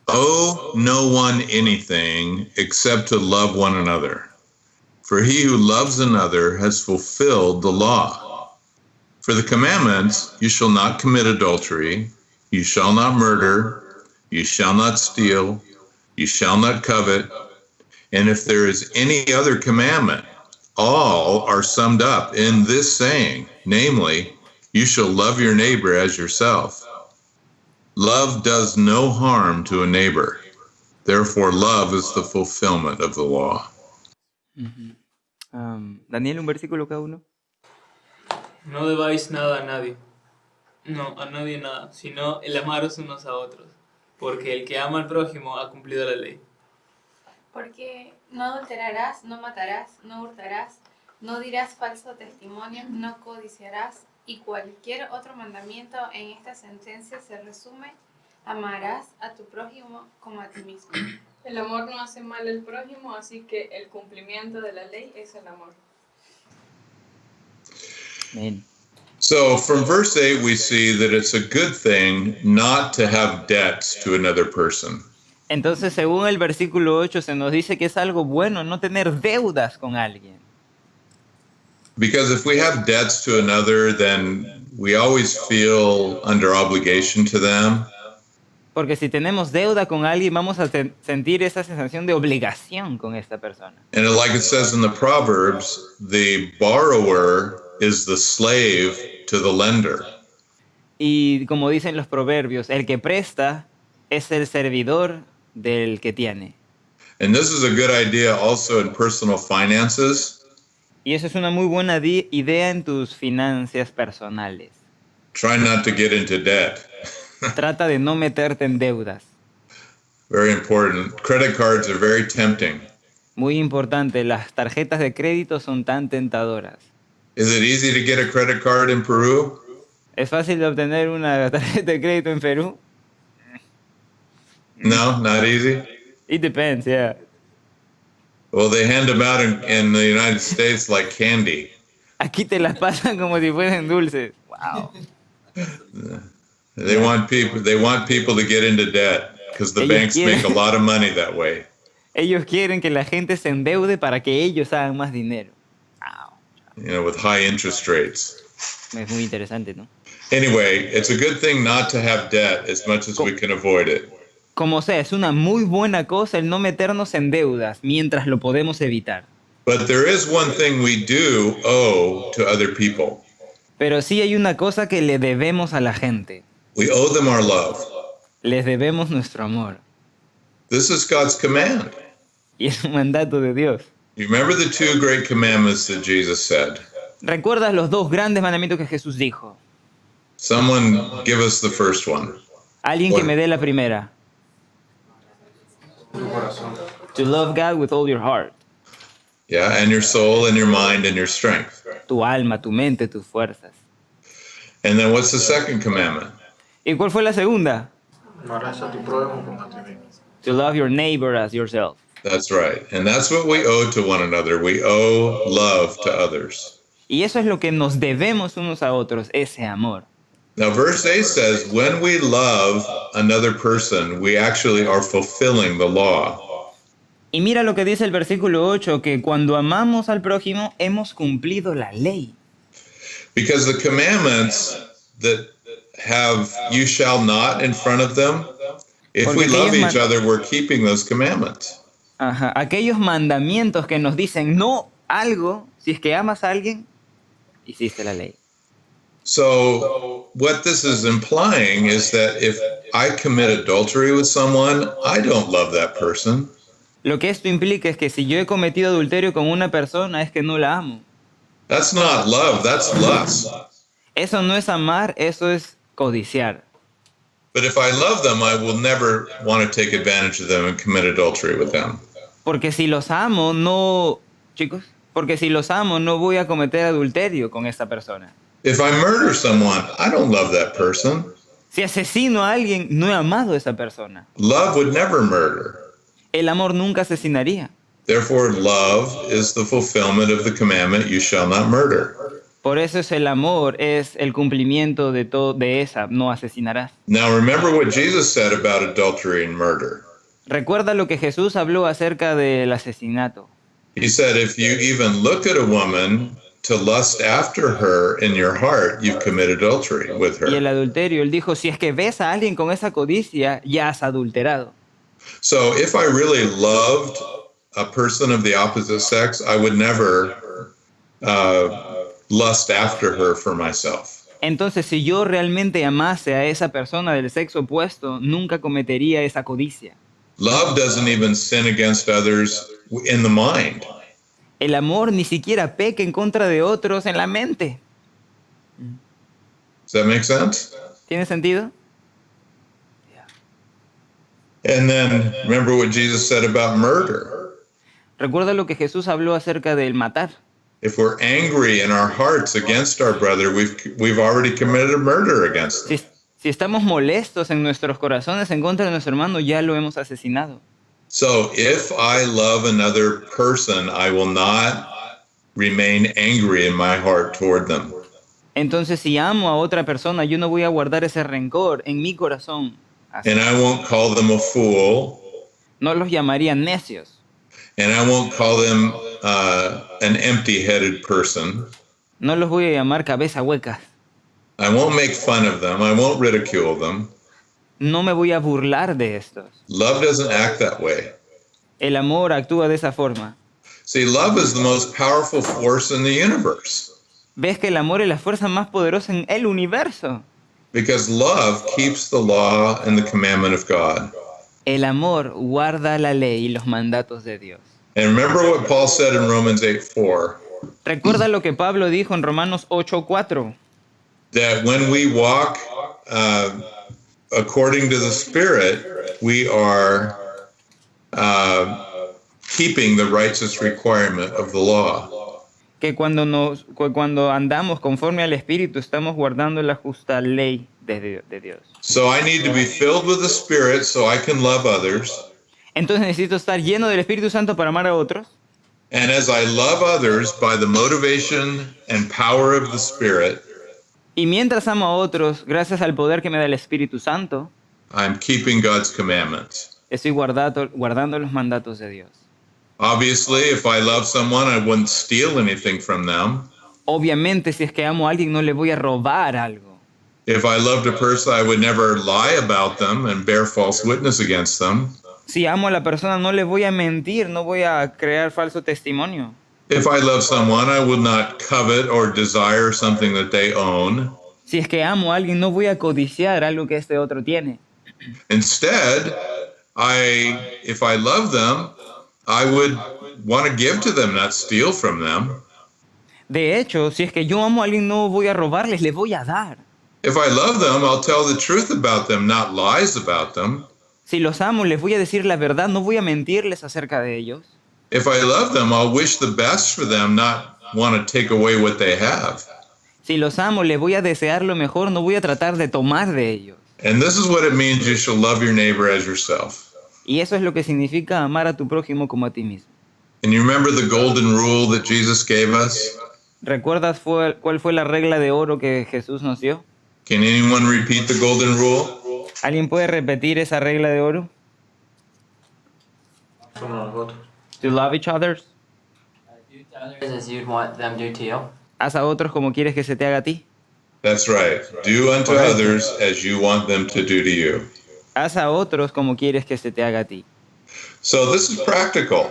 Owe no one anything except to love one another. For he who loves another has fulfilled the law. For the commandments, you shall not commit adultery, you shall not murder, you shall not steal, you shall not covet, and if there is any other commandment, all are summed up in this saying, namely, you shall love your neighbor as yourself. Love does no harm to a neighbor. Therefore, love is the fulfillment of the law. Daniel, un versículo cada uno. No debáis nada a nadie. No, a nadie nada, sino el amaros unos a otros. Porque el que ama al prójimo ha cumplido la ley. Porque no adulterarás, no matarás, no hurtarás, no dirás falso testimonio, no codiciarás, y cualquier otro mandamiento en esta sentencia se resume: amarás a tu prójimo como a ti mismo. El amor no hace mal al prójimo, así que el cumplimiento de la ley es el amor. Amén. So from verse 8, we see that it's a good thing not to have debts to another person. Entonces, según el versículo 8, se nos dice que es algo bueno no tener deudas con alguien. Because if we have debts to another, then we always feel under obligation to them. Porque si tenemos deuda con alguien, vamos a sentir esa sensación de obligación con esta persona. And like it says in the Proverbs, the borrower is the slave to the lender. Y como dicen los proverbios, el que presta es el servidor del que tiene. And this is a good idea also in personal finances. Y eso es una muy buena idea en tus finanzas personales. Try not to get into debt. Trata de no meterte en deudas. Very important. Credit cards are very tempting. Muy importante, las tarjetas de crédito son tan tentadoras. Is it easy to get a credit card in Peru? ¿Es fácil de obtener una tarjeta de crédito en Perú? No, not easy. It depends, yeah. Well, they hand them out in the United States like candy. Aquí te las pasan como si fuesen dulces. Wow. They want people to get into debt because the banks make a lot of money that way. Ellos quieren que la gente se endeude para que ellos hagan más dinero. Wow. You know, with high interest rates. Es muy interesante, ¿no? Anyway, it's a good thing not to have debt as much as we can avoid it. Como sea, es una muy buena cosa el no meternos en deudas mientras lo podemos evitar. But there is one thing we do owe to other people. Pero sí hay una cosa que le debemos a la gente. We owe them our love. Les debemos nuestro amor. This is God's command. Y es un mandato de Dios. You remember the two great commandments that Jesus said? ¿Recuerdas los dos grandes mandamientos que Jesús dijo? Someone give us the first one. Alguien que me dé la primera. To love God with all your heart. Yeah, and your soul and your mind and your strength. Tu alma, tu mente, tus fuerzas. And then what's the second commandment? ¿Y cuál fue la segunda? Amarás a tu prójimo como a ti mismo. To love your neighbor as yourself. That's right. And that's what we owe to one another. We owe love to others. Y eso es lo que nos debemos unos a otros, ese amor. Now, verse 8 says, when we love another person, we actually are fulfilling the law. Y mira lo que dice el versículo 8, que cuando amamos al prójimo, hemos cumplido la ley. Because the commandments that have you shall not in front of them, if we love each other, we're keeping those commandments. Ajá, aquellos mandamientos que nos dicen no algo, si es que amas a alguien, hiciste la ley. So what this is implying is that if I commit adultery with someone, I don't love that person. Lo que esto implica es que si yo he cometido adulterio con una persona, es que no la amo. That's not love, that's lust. Eso no es amar, eso es codiciar. But if I love them, I will never want to take advantage of them and commit adultery with them. Porque si los amo, no... Chicos, porque si los amo, no voy a cometer adulterio con esta persona. If I murder someone, I don't love that person. Si asesino a alguien, no he amado a esa persona. Love would never murder. El amor nunca asesinaría. Therefore, love is the fulfillment of the commandment, you shall not murder. Por eso es el amor, es el cumplimiento de esa, no asesinarás. Now, remember what Jesus said about adultery and murder. Recuerda lo que Jesús habló acerca del asesinato. He said, if you even look at a woman to lust after her in your heart, you've committed adultery with Y el her. adulterio, él dijo, si es que ves a alguien con esa codicia, ya has adulterado. So if I really loved a person of the opposite sex, I would never lust after her for myself. Entonces, si yo realmente amase a esa persona del sexo opuesto, nunca cometería esa codicia. Love doesn't even sin against others in the mind. El amor ni siquiera peca en contra de otros en la mente. Does that make sense? ¿Tiene sentido? And then remember what Jesus said about murder. Recuerda lo que Jesús habló acerca del matar. If we're angry in our hearts against our brother, we've already committed a murder against them. Si estamos molestos en nuestros corazones en contra de nuestro hermano, ya lo hemos asesinado. So if I love another person, I will not remain angry in my heart toward them. Entonces, si amo a otra persona, yo no voy a guardar ese rencor en mi corazón. And I won't call them a fool. No los llamaría necios. And I won't call them an empty-headed person. No los voy a llamar cabeza huecas. I won't make fun of them. I won't ridicule them. No me voy a burlar de estos. Love doesn't act that way. El amor actúa de esa forma. See, love is the most powerful force in the universe Ves que el amor es la fuerza más poderosa en el universo. because love keeps the law and the commandment of God. El amor guarda la ley y los mandatos de Dios. And remember what Paul said in Romans 8:4, Recuerda lo que Pablo dijo en Romanos 8:4. that when we walk according to the Spirit, we are keeping the righteous requirement of the law. Que cuando andamos conforme al Espíritu, estamos guardando la justa ley de Dios. So I need to be filled with the Spirit so I can love others. Entonces necesito estar lleno del Espíritu Santo para amar a otros. And as I love others by the motivation and power of the Spirit, Y mientras amo a otros, gracias al poder que me da el Espíritu Santo, I'm keeping God's commandments. estoy guardando los mandatos de Dios. Obviously, if I love someone, I wouldn't steal anything from them. Obviamente, si es que amo a alguien, no le voy a robar algo. If I loved a person, I would never lie about them and bear false witness against them. Si amo a la persona, no le voy a mentir, no voy a crear falso testimonio. If I love someone, I would not covet or desire something that they own. Si es que amo a alguien, no voy a codiciar algo que este otro tiene. Instead, if I love them, I would want to give to them, not steal from them. De hecho, si es que yo amo a alguien, no voy a robarles, les voy a dar. If I love them, I'll tell the truth about them, not lies about them. Si los amo, les voy a decir la verdad, no voy a mentirles acerca de ellos. If I love them, I'll wish the best for them, not want to take away what they have. Si los amo, les voy a desear lo mejor, no voy a tratar de tomar de ellos. And this is what it means you shall love your neighbor as yourself. Y eso es lo que significa amar a tu prójimo como a ti mismo. And you remember the golden rule that Jesus gave us? ¿Recuerdas cuál fue la regla de oro que Jesús nos dio? Can anyone repeat the golden rule? ¿Alguien puede repetir esa regla de oro? Somos nosotros. To love each other. Do to others as you'd want them do to you. Haz a otros como quieres que se te haga a ti. That's right. Do unto others as you want them to do to you. Haz a otros como quieres que se te haga a ti. So this is practical.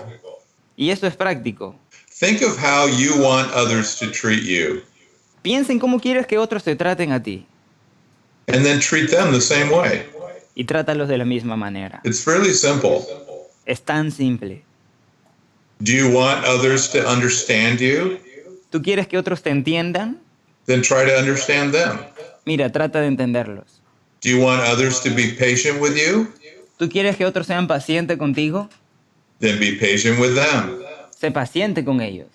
Y esto es práctico. Think of how you want others to treat you, Piensa en cómo quieres que otros te traten a ti. and then treat them the same way. Y trátalos de la misma manera. It's fairly simple. Es tan simple. Do you want others to understand you? ¿Tú quieres que otros te entiendan? Then try to understand them. Mira, trata de entenderlos. Do you want others to be patient with you? ¿Tú quieres que otros sean pacientes contigo? Then be patient with them. Sé paciente con ellos.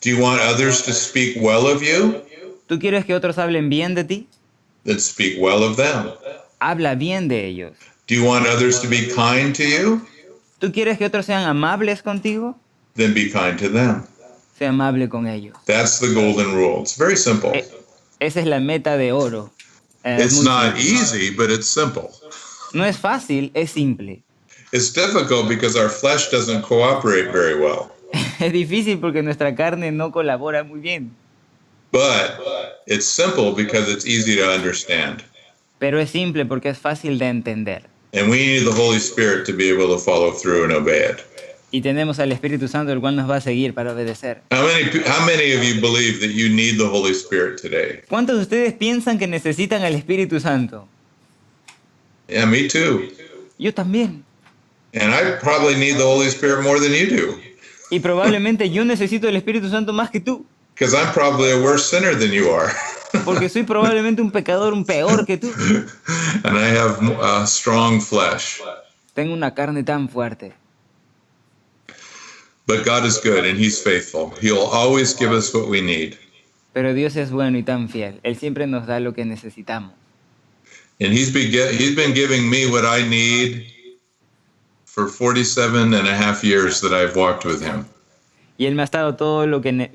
Do you want others to speak well of you? ¿Tú quieres que otros hablen bien de ti? Then speak well of them. habla bien de ellos. Do you want others to be kind to you? ¿Tú quieres que otros sean amables contigo? Then be kind to them. Sé amable con ellos. That's the golden rule. It's very simple. Esa es la meta de oro. Es It's muy not simple. easy, but it's simple. No es fácil, es simple. It's difficult because our flesh doesn't cooperate very well. Es difícil porque nuestra carne no colabora muy bien. But it's simple because it's easy to understand. Pero es simple porque es fácil de entender. And we need the Holy Spirit to be able to follow through and obey it. Y tenemos al Espíritu Santo, el cual nos va a seguir para obedecer. How many of you believe that you need the Holy Spirit today? ¿Cuántos de ustedes piensan que necesitan al Espíritu Santo? Yeah, me too. Yo también. And I probably need the Holy Spirit more than you do. Y probablemente yo necesito el Espíritu Santo más que tú. Because I'm probably a worse sinner than you are. Porque soy probablemente un pecador, un peor que tú. And I have strong flesh. Tengo una carne tan fuerte. But God is good and He's faithful. He'll always give us what we need. Pero Dios es bueno y tan fiel. Él siempre nos da lo que necesitamos. And He's been giving me what I need for 47 and a half years that I've walked with Him. Y Él me ha estado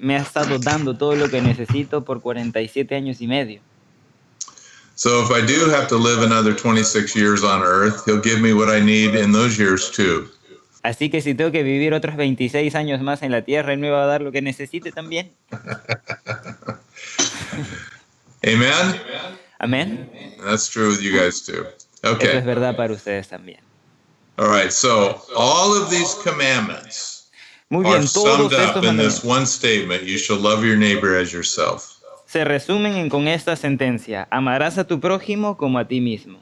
me ha estado dando todo lo que necesito por 47 años y medio. So if I do have to live another 26 years on earth, He'll give me what I need in those years too. Así que si tengo que vivir otros 26 años más en la tierra, Él me va a dar lo que necesite también. Amen? Amén. That's true with you guys too. Eso Okay. es verdad para ustedes también. All right. So all of these commandments Muy are bien, todos summed up estos in this mandamientos one statement. You shall love your neighbor as yourself. se resumen con esta sentencia: amarás a tu prójimo como a ti mismo.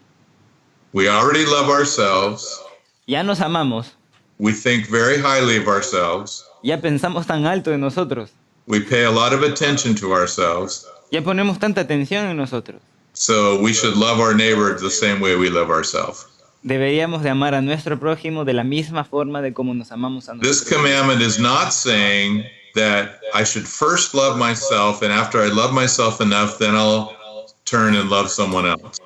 We already love ourselves. Ya nos amamos, We think very highly of ourselves. ya pensamos tan alto de nosotros, We pay a lot of attention to ourselves. ya ponemos tanta atención en nosotros. So we should love our neighbor the same way we love ourselves. Deberíamos de amar a nuestro prójimo de la misma forma de como nos amamos a This nosotros. commandment is not saying that I should first love myself, and after I love myself enough, then I'll turn and love someone else.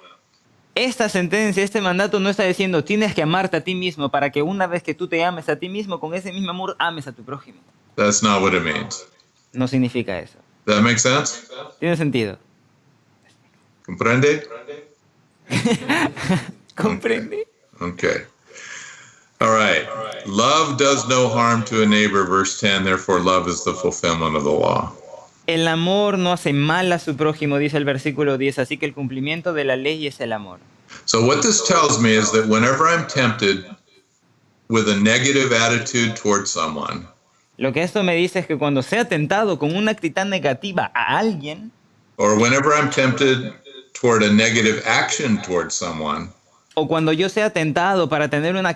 Esta sentencia, este mandato no está diciendo tienes que amarte a ti mismo para que una vez que tú te ames a ti mismo, con ese mismo amor ames a tu prójimo. That's not what it means. No significa eso. Does that make sense? ¿Tiene sentido? Comprende? ¿Comprende? Okay. All right. Love does no harm to a neighbor, verse 10. Therefore, love is the fulfillment of the law. El amor no hace mal a su prójimo, dice el versículo 10, así que el cumplimiento de la ley es el amor. So, what this tells me is that whenever I'm tempted with a negative attitude towards someone, Lo que esto me dice es que cuando sea tentado con una actitud negativa a alguien, or whenever I'm tempted toward a negative action towards someone, o cuando yo sea tentado para tener una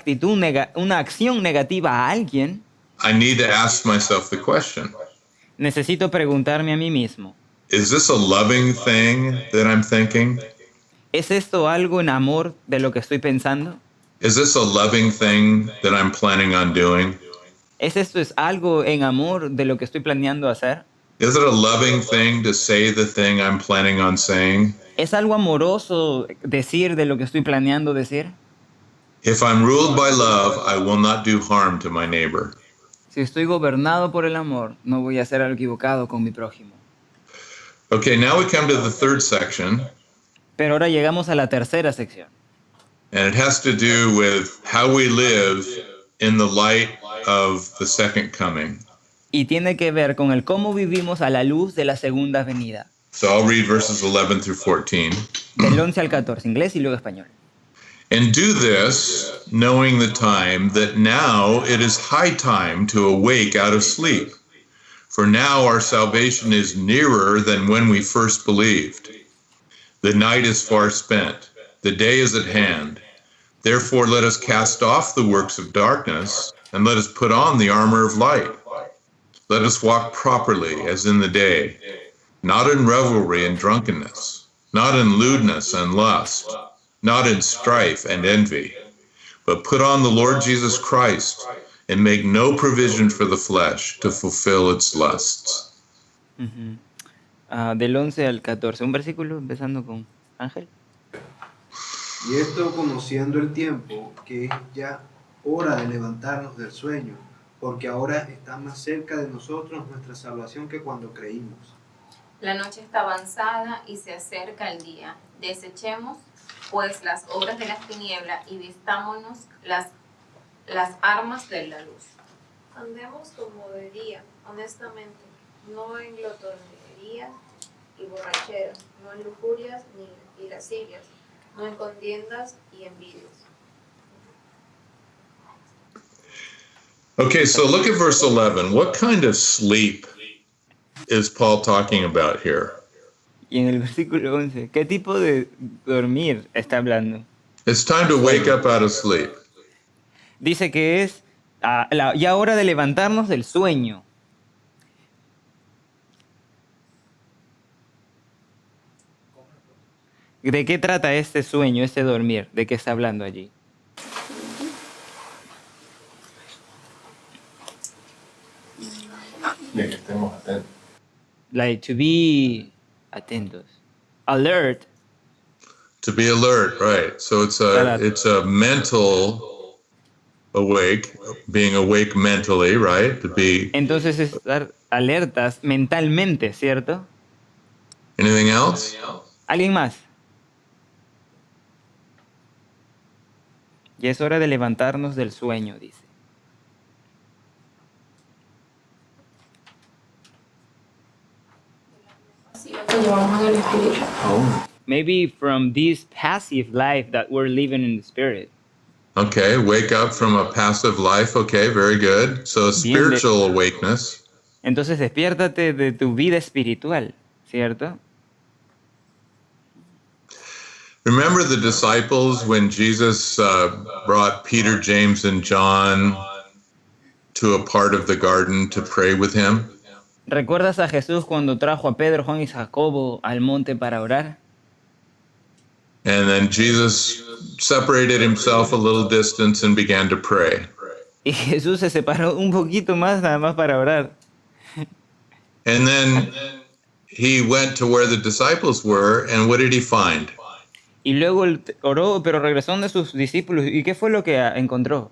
una acción negativa a alguien, I need to ask myself the question, necesito preguntarme a mí mismo, is this a loving thing that I'm thinking? ¿es esto algo en amor de lo que estoy pensando? Is this a loving thing that I'm planning on doing? ¿Es esto algo en amor de lo que estoy planeando hacer? Is it a loving thing to say the thing I'm planning on saying? ¿Es algo amoroso decir de lo que estoy planeando decir? If I'm ruled by love, I will not do harm to my neighbor. Si estoy gobernado por el amor, no voy a hacer algo equivocado con mi prójimo. Okay, now we come to the third section, Pero ahora llegamos a la tercera sección. and it has to do with how we live in the light of the second coming. Y tiene que ver con el cómo vivimos a la luz de la segunda venida. So I'll read verses 11 through 14. Del 11 al 14, inglés y luego español. And do this, knowing the time, that now it is high time to awake out of sleep. For now our salvation is nearer than when we first believed. The night is far spent, the day is at hand. Therefore let us cast off the works of darkness, and let us put on the armor of light. Let us walk properly as in the day, not in revelry and drunkenness, not in lewdness and lust, not in strife and envy, but put on the Lord Jesus Christ, and make no provision for the flesh to fulfill its lusts. Del 11 al 14, un versículo empezando con Ángel. Y esto conociendo el tiempo, que es ya hora de levantarnos del sueño, porque ahora está más cerca de nosotros nuestra salvación que cuando creímos. La noche está avanzada y se acerca el día. Desechemos, pues, las obras de las tinieblas y vistámonos las armas de la luz. Andemos como de día, honestamente, no en glotonería y borrachera, no en lujurias ni lascivias, no en contiendas y envidias. Okay, so look at verse 11. What kind of sleep is Paul talking about here? Y en el versículo 11, ¿qué tipo de dormir está hablando? It's time to wake up out of sleep. Dice que es ya hora de levantarnos del sueño. ¿De qué trata este sueño, este dormir? ¿De qué está hablando allí? De que estemos atentos. Like to be atentos. Alert. To be alert, right? So it's a mental awake, being awake mentally, right? To be. Entonces estar alertas mentalmente, ¿cierto? Anything else? ¿Alguien más? Y es hora de levantarnos del sueño, dice. Maybe from this passive life that we're living in the spirit. Okay, wake up from a passive life. Okay, very good. So spiritual awakeness. Entonces despiértate de tu vida espiritual, ¿cierto? Remember the disciples when Jesus brought Peter, James, and John to a part of the garden to pray with him? ¿Recuerdas a Jesús cuando trajo a Pedro, Juan y Jacobo al monte para orar? And then Jesus separated himself a little distance and began to pray. Y Jesús se separó un poquito más, nada más para orar. And then he went to where the disciples were, and what did he find? Y luego él oró, pero regresó donde sus discípulos. ¿Y qué fue lo que encontró?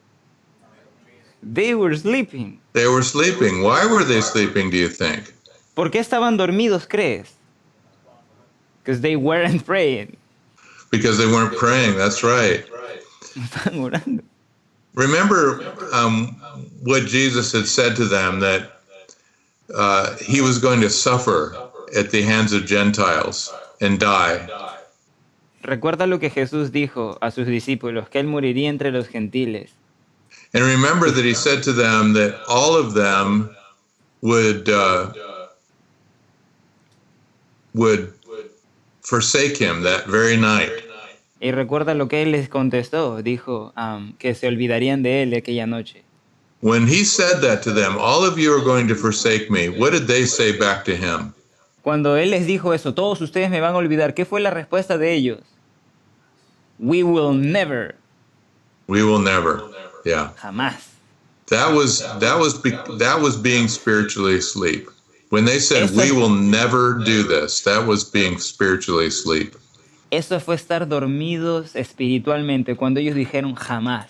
They were sleeping. They were sleeping. Why were they sleeping, do you think? ¿Por qué estaban dormidos, crees? Because they weren't praying. Because they weren't praying, that's right. Estaban orando. Remember what Jesus had said to them, that he was going to suffer at the hands of Gentiles and die. Recuerda lo que Jesús dijo a sus discípulos, que él moriría entre los gentiles. And remember that he said to them that all of them would forsake him that very night. Y recuerda lo que él les contestó, dijo que se olvidarían de él aquella noche. When he said that to them, all of you are going to forsake me, what did they say back to him? Cuando él les dijo eso, todos ustedes me van a olvidar, ¿qué fue la respuesta de ellos? We will never. We will never. Yeah. Jamás. That was being spiritually asleep. When they said we will never do this, that was being spiritually asleep. Eso fue estar dormidos espiritualmente cuando ellos dijeron jamás.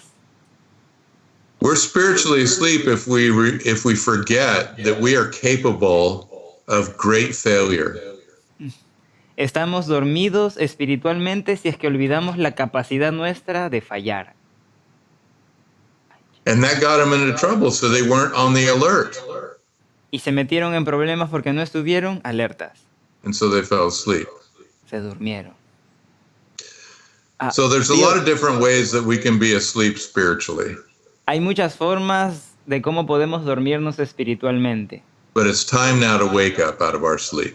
We're spiritually asleep if we forget that we are capable of great failure. Estamos dormidos espiritualmente si es que olvidamos la capacidad nuestra de fallar. And that got them into trouble, so they weren't on the alert. Y se metieron en problemas porque no estuvieron alertas. And so they fell asleep. Se durmieron. So there's a lot of different ways that we can be asleep spiritually. Hay muchas formas de cómo podemos dormirnos espiritualmente. But it's time now to wake up out of our sleep.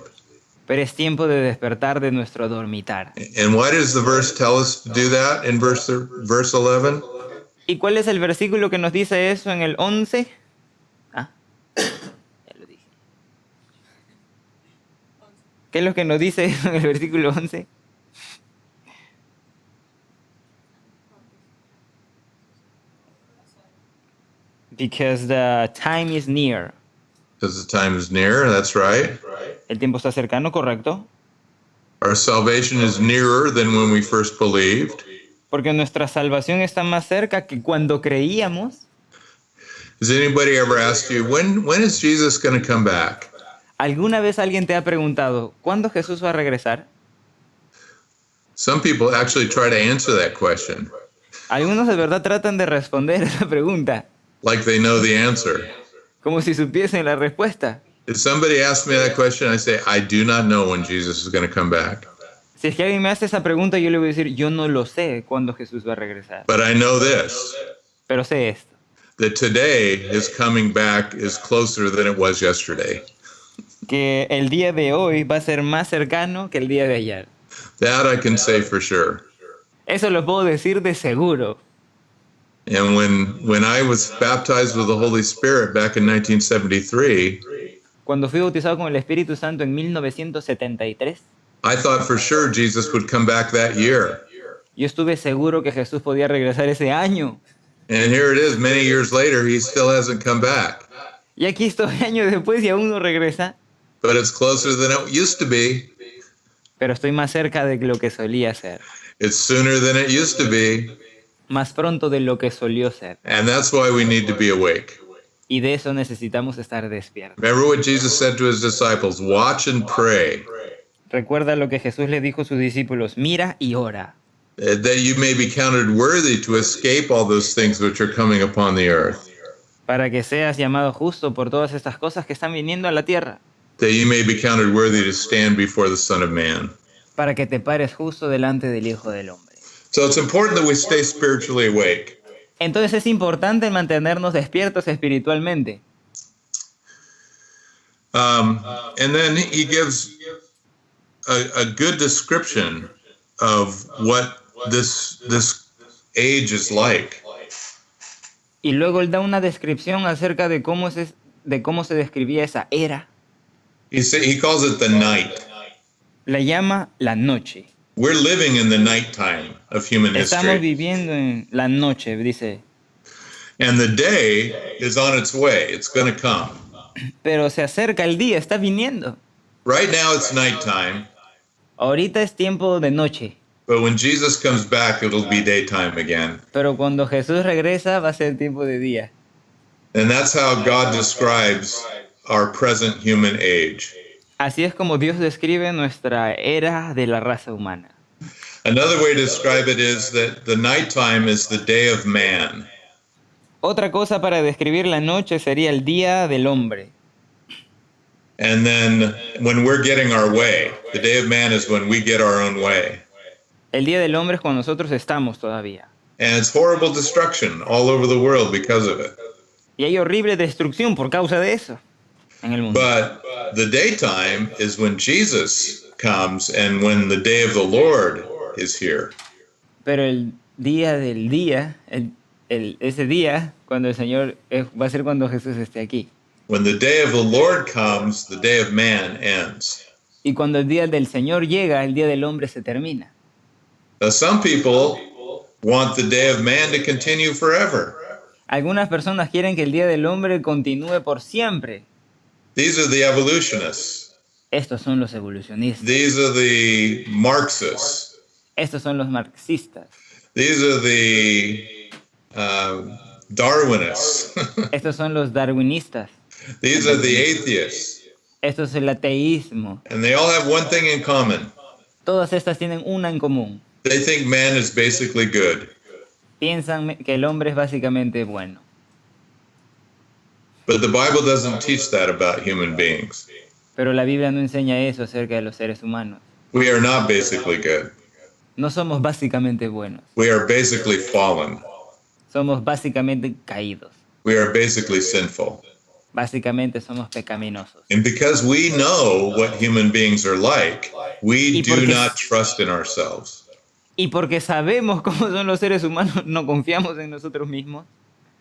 Pero es tiempo de despertar de nuestro dormitar. And why does the verse tell us to do that in verse 11? ¿Y cuál es el versículo que nos dice eso en el 11? Ya lo dije. ¿Qué es lo que nos dice eso en el versículo 11? Because the time is near. Because the time is near, that's right. El tiempo está cercano, correcto. Our salvation is nearer than when we first believed. Porque nuestra salvación está más cerca que cuando creíamos. Has anybody ever asked you, when is Jesus going to come back? ¿Alguna vez alguien te ha preguntado, ¿cuándo Jesús va a regresar? Some people actually try to answer that question, Algunos de verdad tratan de responder esa pregunta, like they know the answer. como si supiesen la respuesta. If somebody asks me that question, I say, I do not know when Jesus is going to come back. Si es que alguien me hace esa pregunta, yo le voy a decir, yo no lo sé cuándo Jesús va a regresar. But I know this, Pero sé esto, that today his coming back is closer than it was yesterday. que el día de hoy va a ser más cercano que el día de ayer. That I can say for sure. Eso lo puedo decir de seguro. And when I was baptized with the Holy Spirit back in 1973, Cuando fui bautizado con el Espíritu Santo en 1973, I thought for sure Jesus would come back that year. yo estuve seguro que Jesús podía regresar ese año. And here it is, many years later, he still hasn't come back. Y aquí estoy años después y aún no regresa. But it's closer than it used to be. Pero estoy más cerca de lo que solía ser. It's sooner than it used to be. Más pronto de lo que solió ser. And that's why we need to be awake. Y de eso necesitamos estar despiertos. Remember what Jesus said to his disciples, watch and pray, Recuerda lo que Jesús le dijo a sus discípulos, mira y ora, that you may be counted worthy to escape all those things which are coming upon the earth, para que seas llamado justo por todas estas cosas que están viniendo a la tierra, that you may be counted worthy to stand before the Son of Man. para que te pares justo delante del Hijo del Hombre. So it's important that we stay spiritually awake. Entonces es importante mantenernos despiertos espiritualmente. And then he gives a good description of what this age is like. Y luego él da una descripción acerca de cómo se describía esa era. He calls it the night. La llama la noche. We're living in the nighttime of human Estamos history. viviendo en la noche, dice. And the day is on its way. It's going to come. Pero se acerca el día, está viniendo. Right now it's nighttime, Ahorita es tiempo de noche. but when Jesus comes back, it'll be daytime again. Pero cuando Jesús regresa va a ser tiempo de día. And that's how God describes our present human age. Así es como Dios describe nuestra era de la raza humana. Another way to describe it is that the nighttime is the day of man. Otra cosa para describir la noche sería el día del hombre. And then when we're getting our way, the day of man is when we get our own way. El día del hombre es cuando nosotros estamos todavía. And it's horrible destruction all over the world because of it. Y hay horrible destrucción por causa de eso en el mundo. But the daytime is when Jesus comes and when the day of the Lord is here. Pero el día del día, ese día, cuando el Señor, va a ser cuando Jesús esté aquí. When the day of the Lord comes, the day of man ends. Y cuando el día del Señor llega, el día del hombre se termina. Now, some people want the day of man to continue forever. Algunas personas quieren que el día del hombre continúe por siempre. These are the evolutionists. Estos son los evolucionistas. These are the Marxists. Estos son los marxistas. These are the Darwinists. Estos son los darwinistas. These are the atheists. Esto es el ateísmo. And they all have one thing in common. Todas estas tienen una en común. They think man is basically good. Piensan que el hombre es básicamente bueno. But the Bible doesn't teach that about human beings. Pero la Biblia no enseña eso acerca de los seres humanos. We are not basically good. No somos básicamente buenos. We are basically fallen. Somos básicamente caídos. We are basically sinful. Básicamente somos pecaminosos. And because we know what human beings are like, we do not trust in ourselves. Y porque sabemos cómo son los seres humanos, no confiamos en nosotros mismos.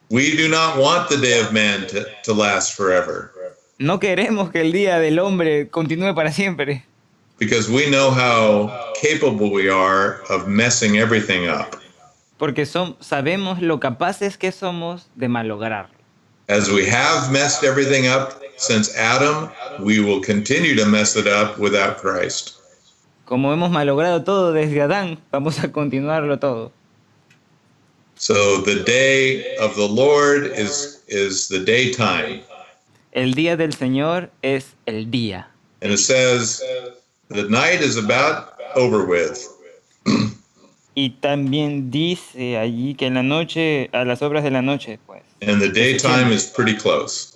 We do not want the day of man to last forever. No queremos que el día del hombre continúe para siempre. Because we know how capable we are of messing everything up. Porque sabemos lo capaces que somos de malograrlo. As we have messed everything up since Adam, we will continue to mess it up without Christ. Como hemos malogrado todo desde Adán, vamos a continuarlo todo. So the day of the Lord is the daytime. El día del Señor es el día. And it says the night is about over with. Y también dice allí que en la noche, a las obras de la noche, pues, And the daytime is pretty close.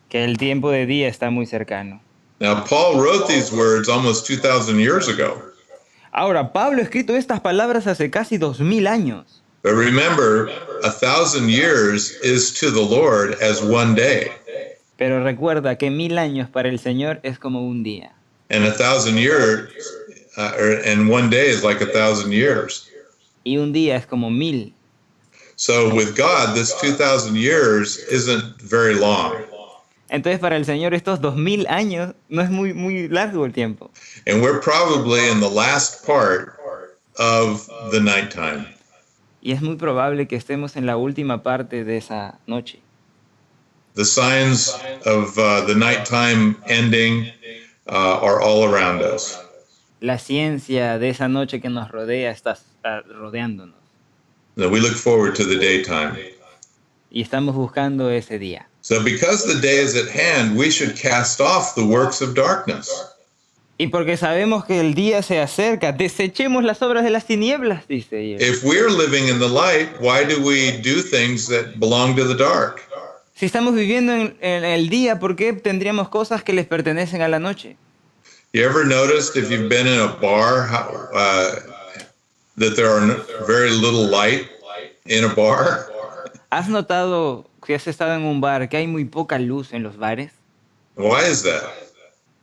que el tiempo de día está muy cercano. Now, Paul wrote these words almost 2,000 years ago. Ahora, Pablo ha escrito estas palabras hace casi 2000 años. But remember, 1,000 years is to the Lord as one day. Pero recuerda que 1000 años para el Señor es como un día. And 1,000 years, and one day is like 1,000 years. Y un día es como 1000. So with God, this 2,000 years isn't very long. Entonces para el Señor estos 2000 años no es muy largo el tiempo. And we're probably in the last part of the nighttime. Y es muy probable que estemos en la última parte de esa noche. The signs of the nighttime ending are all around us. La ciencia de esa noche que nos rodea está rodeándonos. Now we look forward to the daytime. Y estamos buscando ese día. So because the day is at hand, we should cast off the works of darkness. Y porque sabemos que el día se acerca, desechemos las obras de las tinieblas, dice él. If we're living in the light, why do we do things that belong to the dark? Si estamos viviendo en el día, ¿por qué tendríamos cosas que les pertenecen a la noche? You ever noticed if you've been in a bar that there are very little light in a bar? ¿Has notado que has estado en un bar que hay muy poca luz en los bares? Why is that?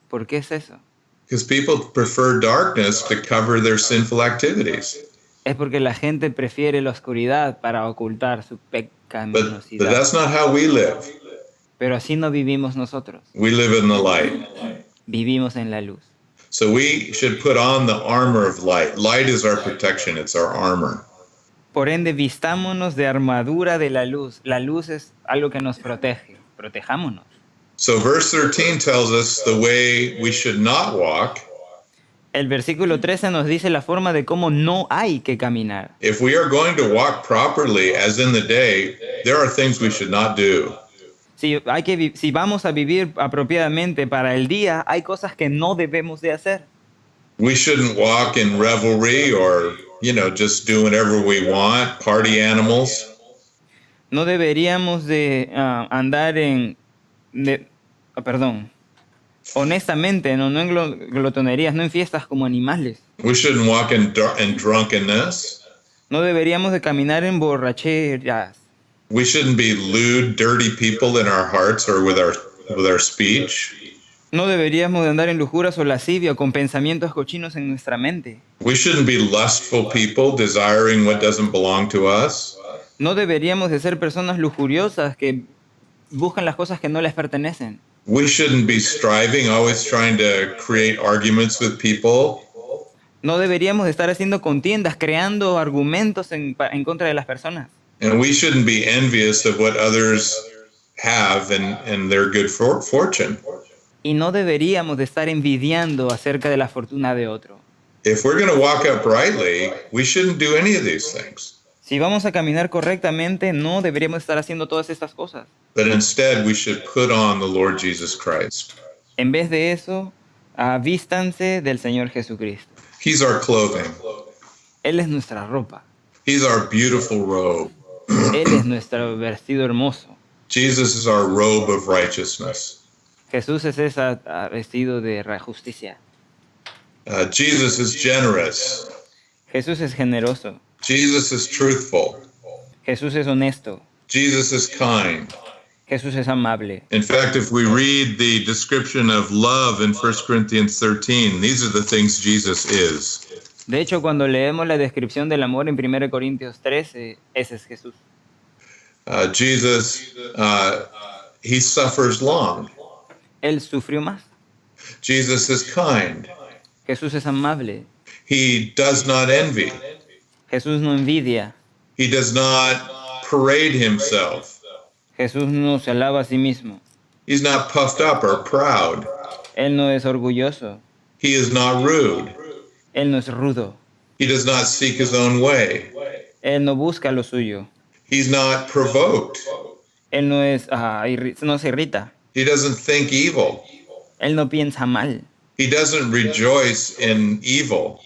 ¿Por qué es eso? Because people prefer darkness to cover their sinful activities. Es porque la gente prefiere la oscuridad para ocultar su But pecaminosidad. that's not how we live. Pero así no vivimos nosotros. We live in the light. Vivimos en la luz. So we should put on the armor of light. Light is our protection, it's our armor. Por ende, vistámonos de armadura de la luz. La luz es algo que nos protege. Protejámonos. So verse 13 tells us the way we should not walk. El versículo 13 nos dice la forma de cómo no hay que caminar. If we are going to walk properly, as in the day, there are things we should not do. Si vamos a vivir apropiadamente para el día, hay cosas que no debemos de hacer. We shouldn't walk in revelry or, just do whatever we want, party animals. No deberíamos de andar honestamente, no en glotonerías, no en fiestas como animales. We shouldn't walk in drunkenness. No deberíamos de caminar en borracheras. We shouldn't be lewd, dirty people in our hearts or with our speech. No deberíamos de andar en lujuras o lascivia o con pensamientos cochinos en nuestra mente. We shouldn't be lustful people desiring what doesn't belong to us. No deberíamos de ser personas lujuriosas que buscan las cosas que no les pertenecen. We shouldn't be striving, always trying to create arguments with people. No deberíamos de estar haciendo contiendas, creando argumentos en contra de las personas. And we shouldn't be envious of what others have and their good fortune. Y no deberíamos de estar envidiando acerca de la fortuna de otro. If we're going to walk uprightly, we shouldn't do any of these things. Si vamos a caminar correctamente, no deberíamos estar haciendo todas estas cosas. But instead, we should put on the Lord Jesus Christ. En vez de eso, vístanse del Señor Jesucristo. He's our clothing. Él es nuestra ropa. He's our beautiful robe. Él es nuestro vestido hermoso. Jesus is our robe of righteousness. Jesús es ese vestido de justicia. Jesus is generous. Jesús es generoso. Jesus is truthful. Jesús es honesto. Jesus is kind. Jesús es amable. In fact, if we read the description of love in 1 Corinthians 13, these are the things Jesus is. De hecho, cuando leemos la descripción del amor en 1 Corintios 13, ese es Jesús. Jesus, he suffers long. Él sufrió más. Jesus is kind. Jesús es amable. He does not envy. Jesús no envidia. He does not parade himself. Jesús no se alaba a sí mismo. He's not puffed up or proud. Él no es orgulloso. He is not rude. Él no es rudo. He does not seek his own way. Él no busca lo suyo. He's not provoked. Él no es, no se irrita. He doesn't think evil. Él no piensa mal. He doesn't rejoice in evil.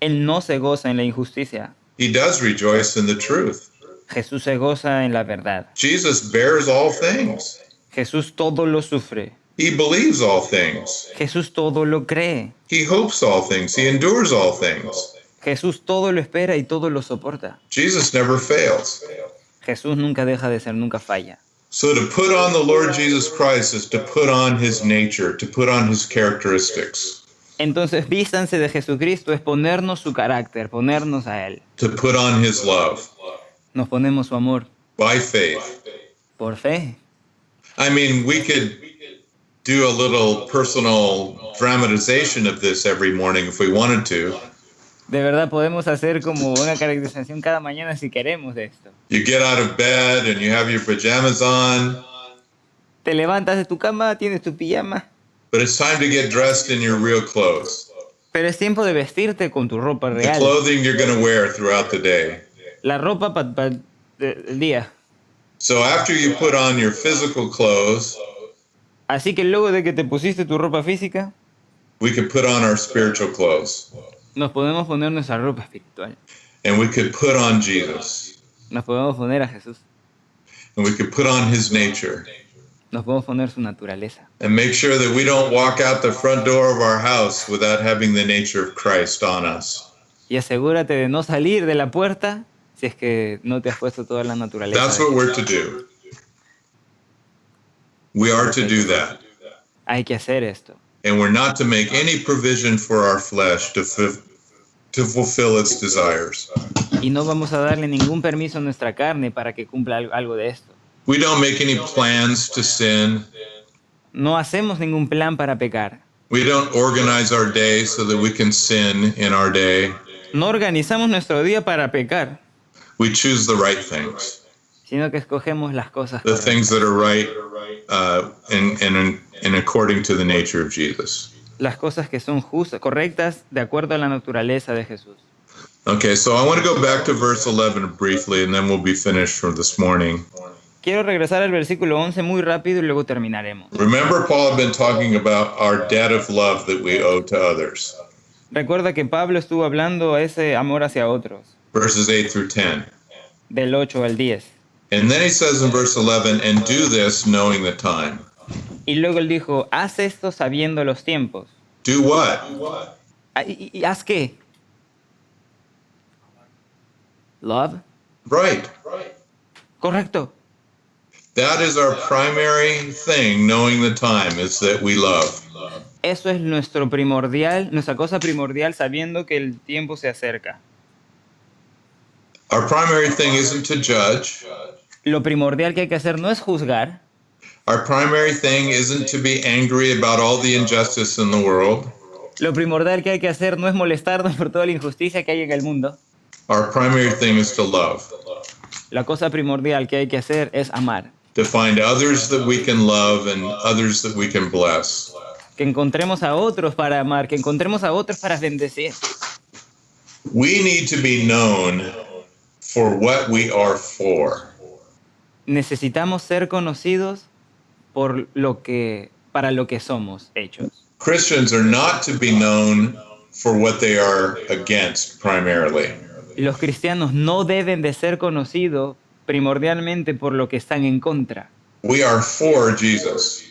Él no se goza en la injusticia. He does rejoice in the truth. Jesús se goza en la verdad. Jesus bears all things. Jesús todo lo sufre. He believes all things. Jesús todo lo cree. He hopes all things. He endures all things. Jesús todo lo espera y todo lo soporta. Jesus never fails. Jesús nunca deja de ser, nunca falla. So to put on the Lord Jesus Christ is to put on his nature, to put on his characteristics, Entonces, vístanse de Jesucristo es ponernos su carácter, ponernos a Él. to put on his love Nos ponemos su amor by faith. por fe. I mean, we could do a little personal dramatization of this every morning if we wanted to. De verdad podemos hacer como una caracterización cada mañana si queremos de esto. You get out of bed and you have your pajamas on, Te levantas de tu cama, tienes tu pijama, but it's time to get dressed in your real clothes, pero es tiempo de vestirte con tu ropa the real. clothing you're going to wear throughout the day. La ropa para el día. So after you put on your physical clothes, Así que luego de que te pusiste tu ropa física, we could put on our spiritual clothes, nos podemos poner nuestra ropa espiritual. and we could put on Jesus, Nos podemos poner a Jesús. and we could put on his nature, Nos podemos poner su naturaleza. and make sure that we don't walk out the front door of our house without having the nature of Christ on us. Y asegúrate de no salir de la puerta si es que no te has puesto toda la naturaleza. That's de what we're Jesús. to do. We are to do that. Hay que hacer esto. And we're not to make any provision for our flesh to fulfill its desires. Y no vamos a darle ningún permiso a nuestra carne para que cumpla algo de esto. We don't make any plans to sin. No hacemos ningún plan para pecar. We don't organize our day so that we can sin in our day. No organizamos nuestro día para pecar, We choose the right things, sino que escogemos las cosas the things correctas. that are right and according to the nature of Jesus. Las cosas que son justas, correctas, de acuerdo a la naturaleza de Jesús. Okay, so I want to go back to verse 11 briefly, and then we'll be finished for this morning. Quiero regresar al versículo 11 muy rápido y luego terminaremos. Remember, Paul had been talking about our debt of love that we owe to others, Recuerda que Pablo estuvo hablando de ese amor hacia otros, verses 8 through 10. del 8 al 10. And then he says in verse 11, and do this knowing the time. Y luego él dijo, haz esto sabiendo los tiempos. Do what? ¿Y haz qué? Love. Right. Correcto. That is our primary thing, knowing the time, is that we love. Eso es nuestra cosa primordial, sabiendo que el tiempo se acerca. Our primary thing isn't to judge. Lo primordial que hay que hacer no es juzgar. Our primary thing isn't to be angry about all the injustice in the world. Lo primordial que hay que hacer no es molestarnos por toda la injusticia que hay en el mundo. Our primary thing is to love, La cosa primordial que hay que hacer es amar. to find others that we can love and others that we can bless. Que encontremos a otros para amar, que encontremos a otros para bendecir. We need to be known for what we are for. Necesitamos ser conocidos para lo que somos hechos. Christians are not to be known for what they are against primarily. Los cristianos no deben de ser conocidos primordialmente por lo que están en contra. We are for Jesus.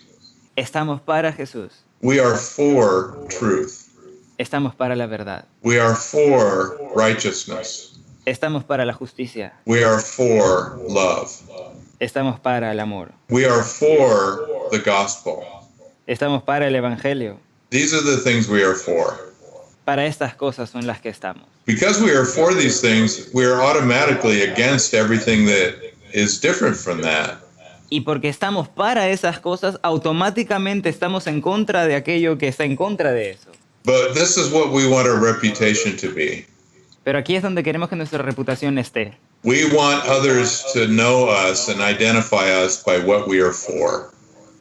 Estamos para Jesús. We are for truth. Estamos para la verdad. We are for righteousness. Estamos para la justicia. We are for love. Estamos para el amor. We are for the gospel. Estamos para el evangelio. These are the things we are for. Para estas cosas son las que estamos. Because we are for these things, we are automatically against everything that is different from that. Y porque estamos para esas cosas, automáticamente estamos en contra de aquello que está en contra de eso. But this is what we want our reputation to be. Pero aquí es donde queremos que nuestra reputación esté. We want others to know us and identify us by what we are for.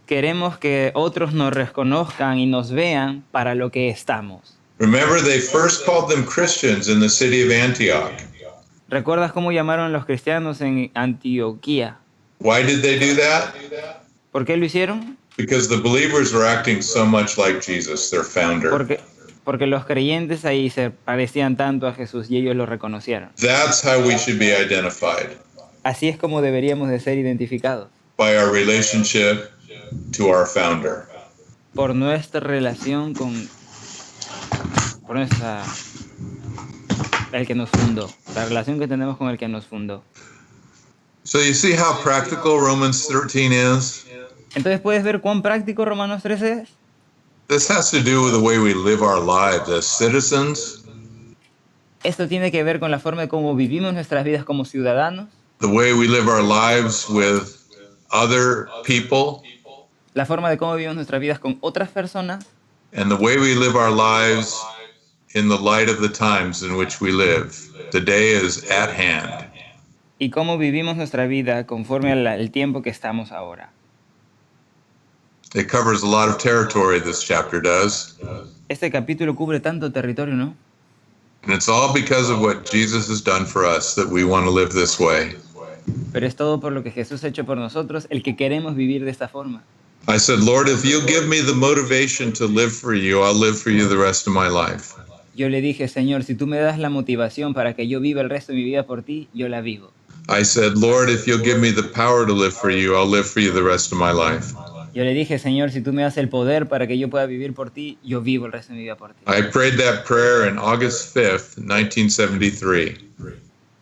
Queremos que otros nos reconozcan y nos vean para lo que estamos. Remember, they first called them Christians in the city of Antioch. ¿Recuerdas cómo llamaron a los cristianos en Antioquía? Why did they do that? ¿Por qué lo hicieron? Because the believers were acting so much like Jesus, their founder. Porque los creyentes ahí se parecían tanto a Jesús y ellos lo reconocieron. That's how we should be identified. Así es como deberíamos de ser identificados. By our relationship to our founder. Por nuestra relación con el que nos fundó. La relación que tenemos con el que nos fundó. So you see how practical Romans 13 is? Entonces, ¿puedes ver cuán práctico Romanos 13 es? This has to do with the way we live our lives as citizens. Esto tiene que ver con la forma de cómo vivimos nuestras vidas como ciudadanos. The way we live our lives with other people. La forma de cómo vivimos nuestras vidas con otras personas. And the way we live our lives in the light of the times in which we live. The day is at hand. Y cómo vivimos nuestra vida conforme al tiempo que estamos ahora. It covers a lot of territory, this chapter does. Este capítulo cubre tanto territorio, ¿no? And it's all because of what Jesus has done for us that we want to live this way. Pero es todo por lo que Jesús ha hecho por nosotros, el que queremos vivir de esta forma. I said, Lord, if you give me the motivation to live for you, I'll live for you the rest of my life. Yo le dije, Señor, si tú me das la motivación para que yo viva el resto de mi vida por ti, yo la vivo. I said, Lord, if you'll give me the power to live for you, I'll live for you the rest of my life. Yo le dije, Señor, si tú me das el poder para que yo pueda vivir por ti, yo vivo el resto de mi vida por ti. I prayed that prayer in August 5th, 1973.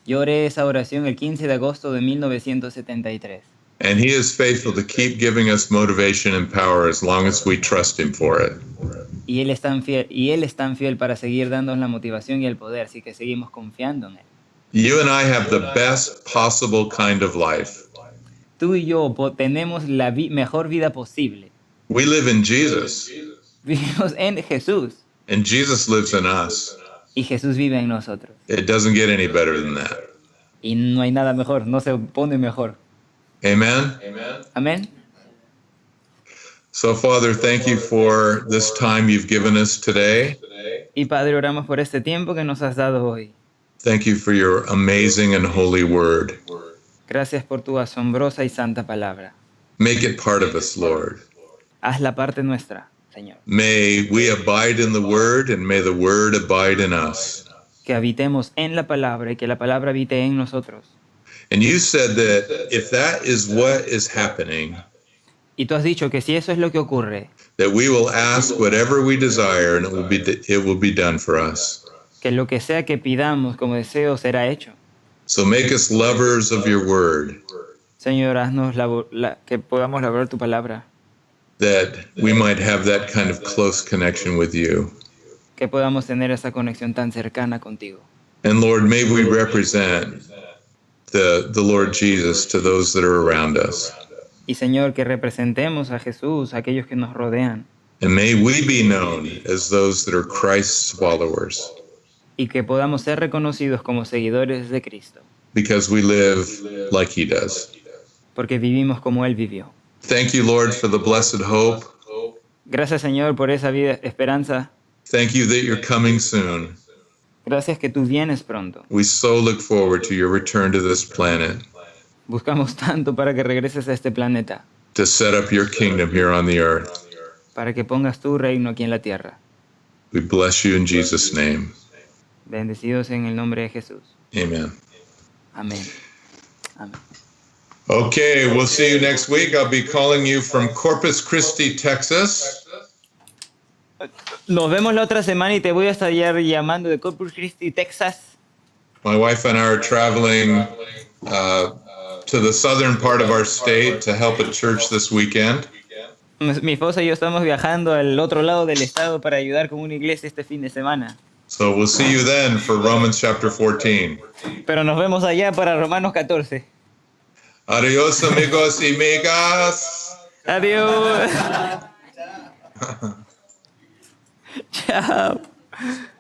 Yo oré esa oración el 15 de agosto de 1973. And he is faithful to keep giving us motivation and power as long as we trust him for it. Y él es tan fiel para seguir dándonos la motivación y el poder, así que seguimos confiando en él. You and I have the best possible kind of life. Tú y yo tenemos la mejor vida posible. We live in Jesus. Vivimos en Jesús. And Jesus lives in us. Y Jesús vive en nosotros. It doesn't get any better than that. Y no hay nada mejor, no se pone mejor. Amen? Amén. So, Father, thank you for this time you've given us today. Y Padre, oramos por este tiempo que nos has dado hoy. Thank you for your amazing and holy word. Gracias por tu asombrosa y santa palabra. Make it part of us, Lord. Haz la parte nuestra, Señor. May we abide in the word and may the word abide in us. Que habitemos en la palabra y que la palabra habite en nosotros. And you said that if that is what is happening, y tú has dicho que si eso es lo que ocurre, that we will ask whatever we desire and it will be done for us. Que lo que sea que pidamos como deseo será hecho. So make us lovers of your word. Señor, haznos que podamos labrar tu palabra. That we might have that kind of close connection with you. Que podamos tener esa conexión tan cercana contigo. And Lord, may we represent the Lord Jesus to those that are around us. Y Señor, que representemos a Jesús, a aquellos que nos rodean. And may we be known as those that are Christ's followers. Y que podamos ser reconocidos como seguidores de Cristo. Because we live like he does. Porque vivimos como Él vivió. Thank you, Lord, for the blessed hope. Gracias, Señor, por esa vida, esperanza. Thank you that you're coming soon. Gracias que tú vienes pronto. We so look forward to your return to this planet. Buscamos tanto para que regreses a este planeta. To set up your kingdom here on the earth. Para que pongas tu reino aquí en la tierra. We bless you in Jesus' name. Bendecidos en el nombre de Jesús. Amen. Amén. Amén. Okay, we'll see you next week. I'll be calling you from Corpus Christi, Texas. Nos vemos la otra semana y te voy a estar llamando de Corpus Christi, Texas. My wife and I are traveling to the southern part of our state to help a church this weekend. Mi esposa y yo estamos viajando al otro lado del estado para ayudar con una iglesia este fin de semana. So we'll see you then for Romans chapter 14. Pero nos vemos allá para Romanos 14. Adiós, amigos y amigas. Adiós. Chao.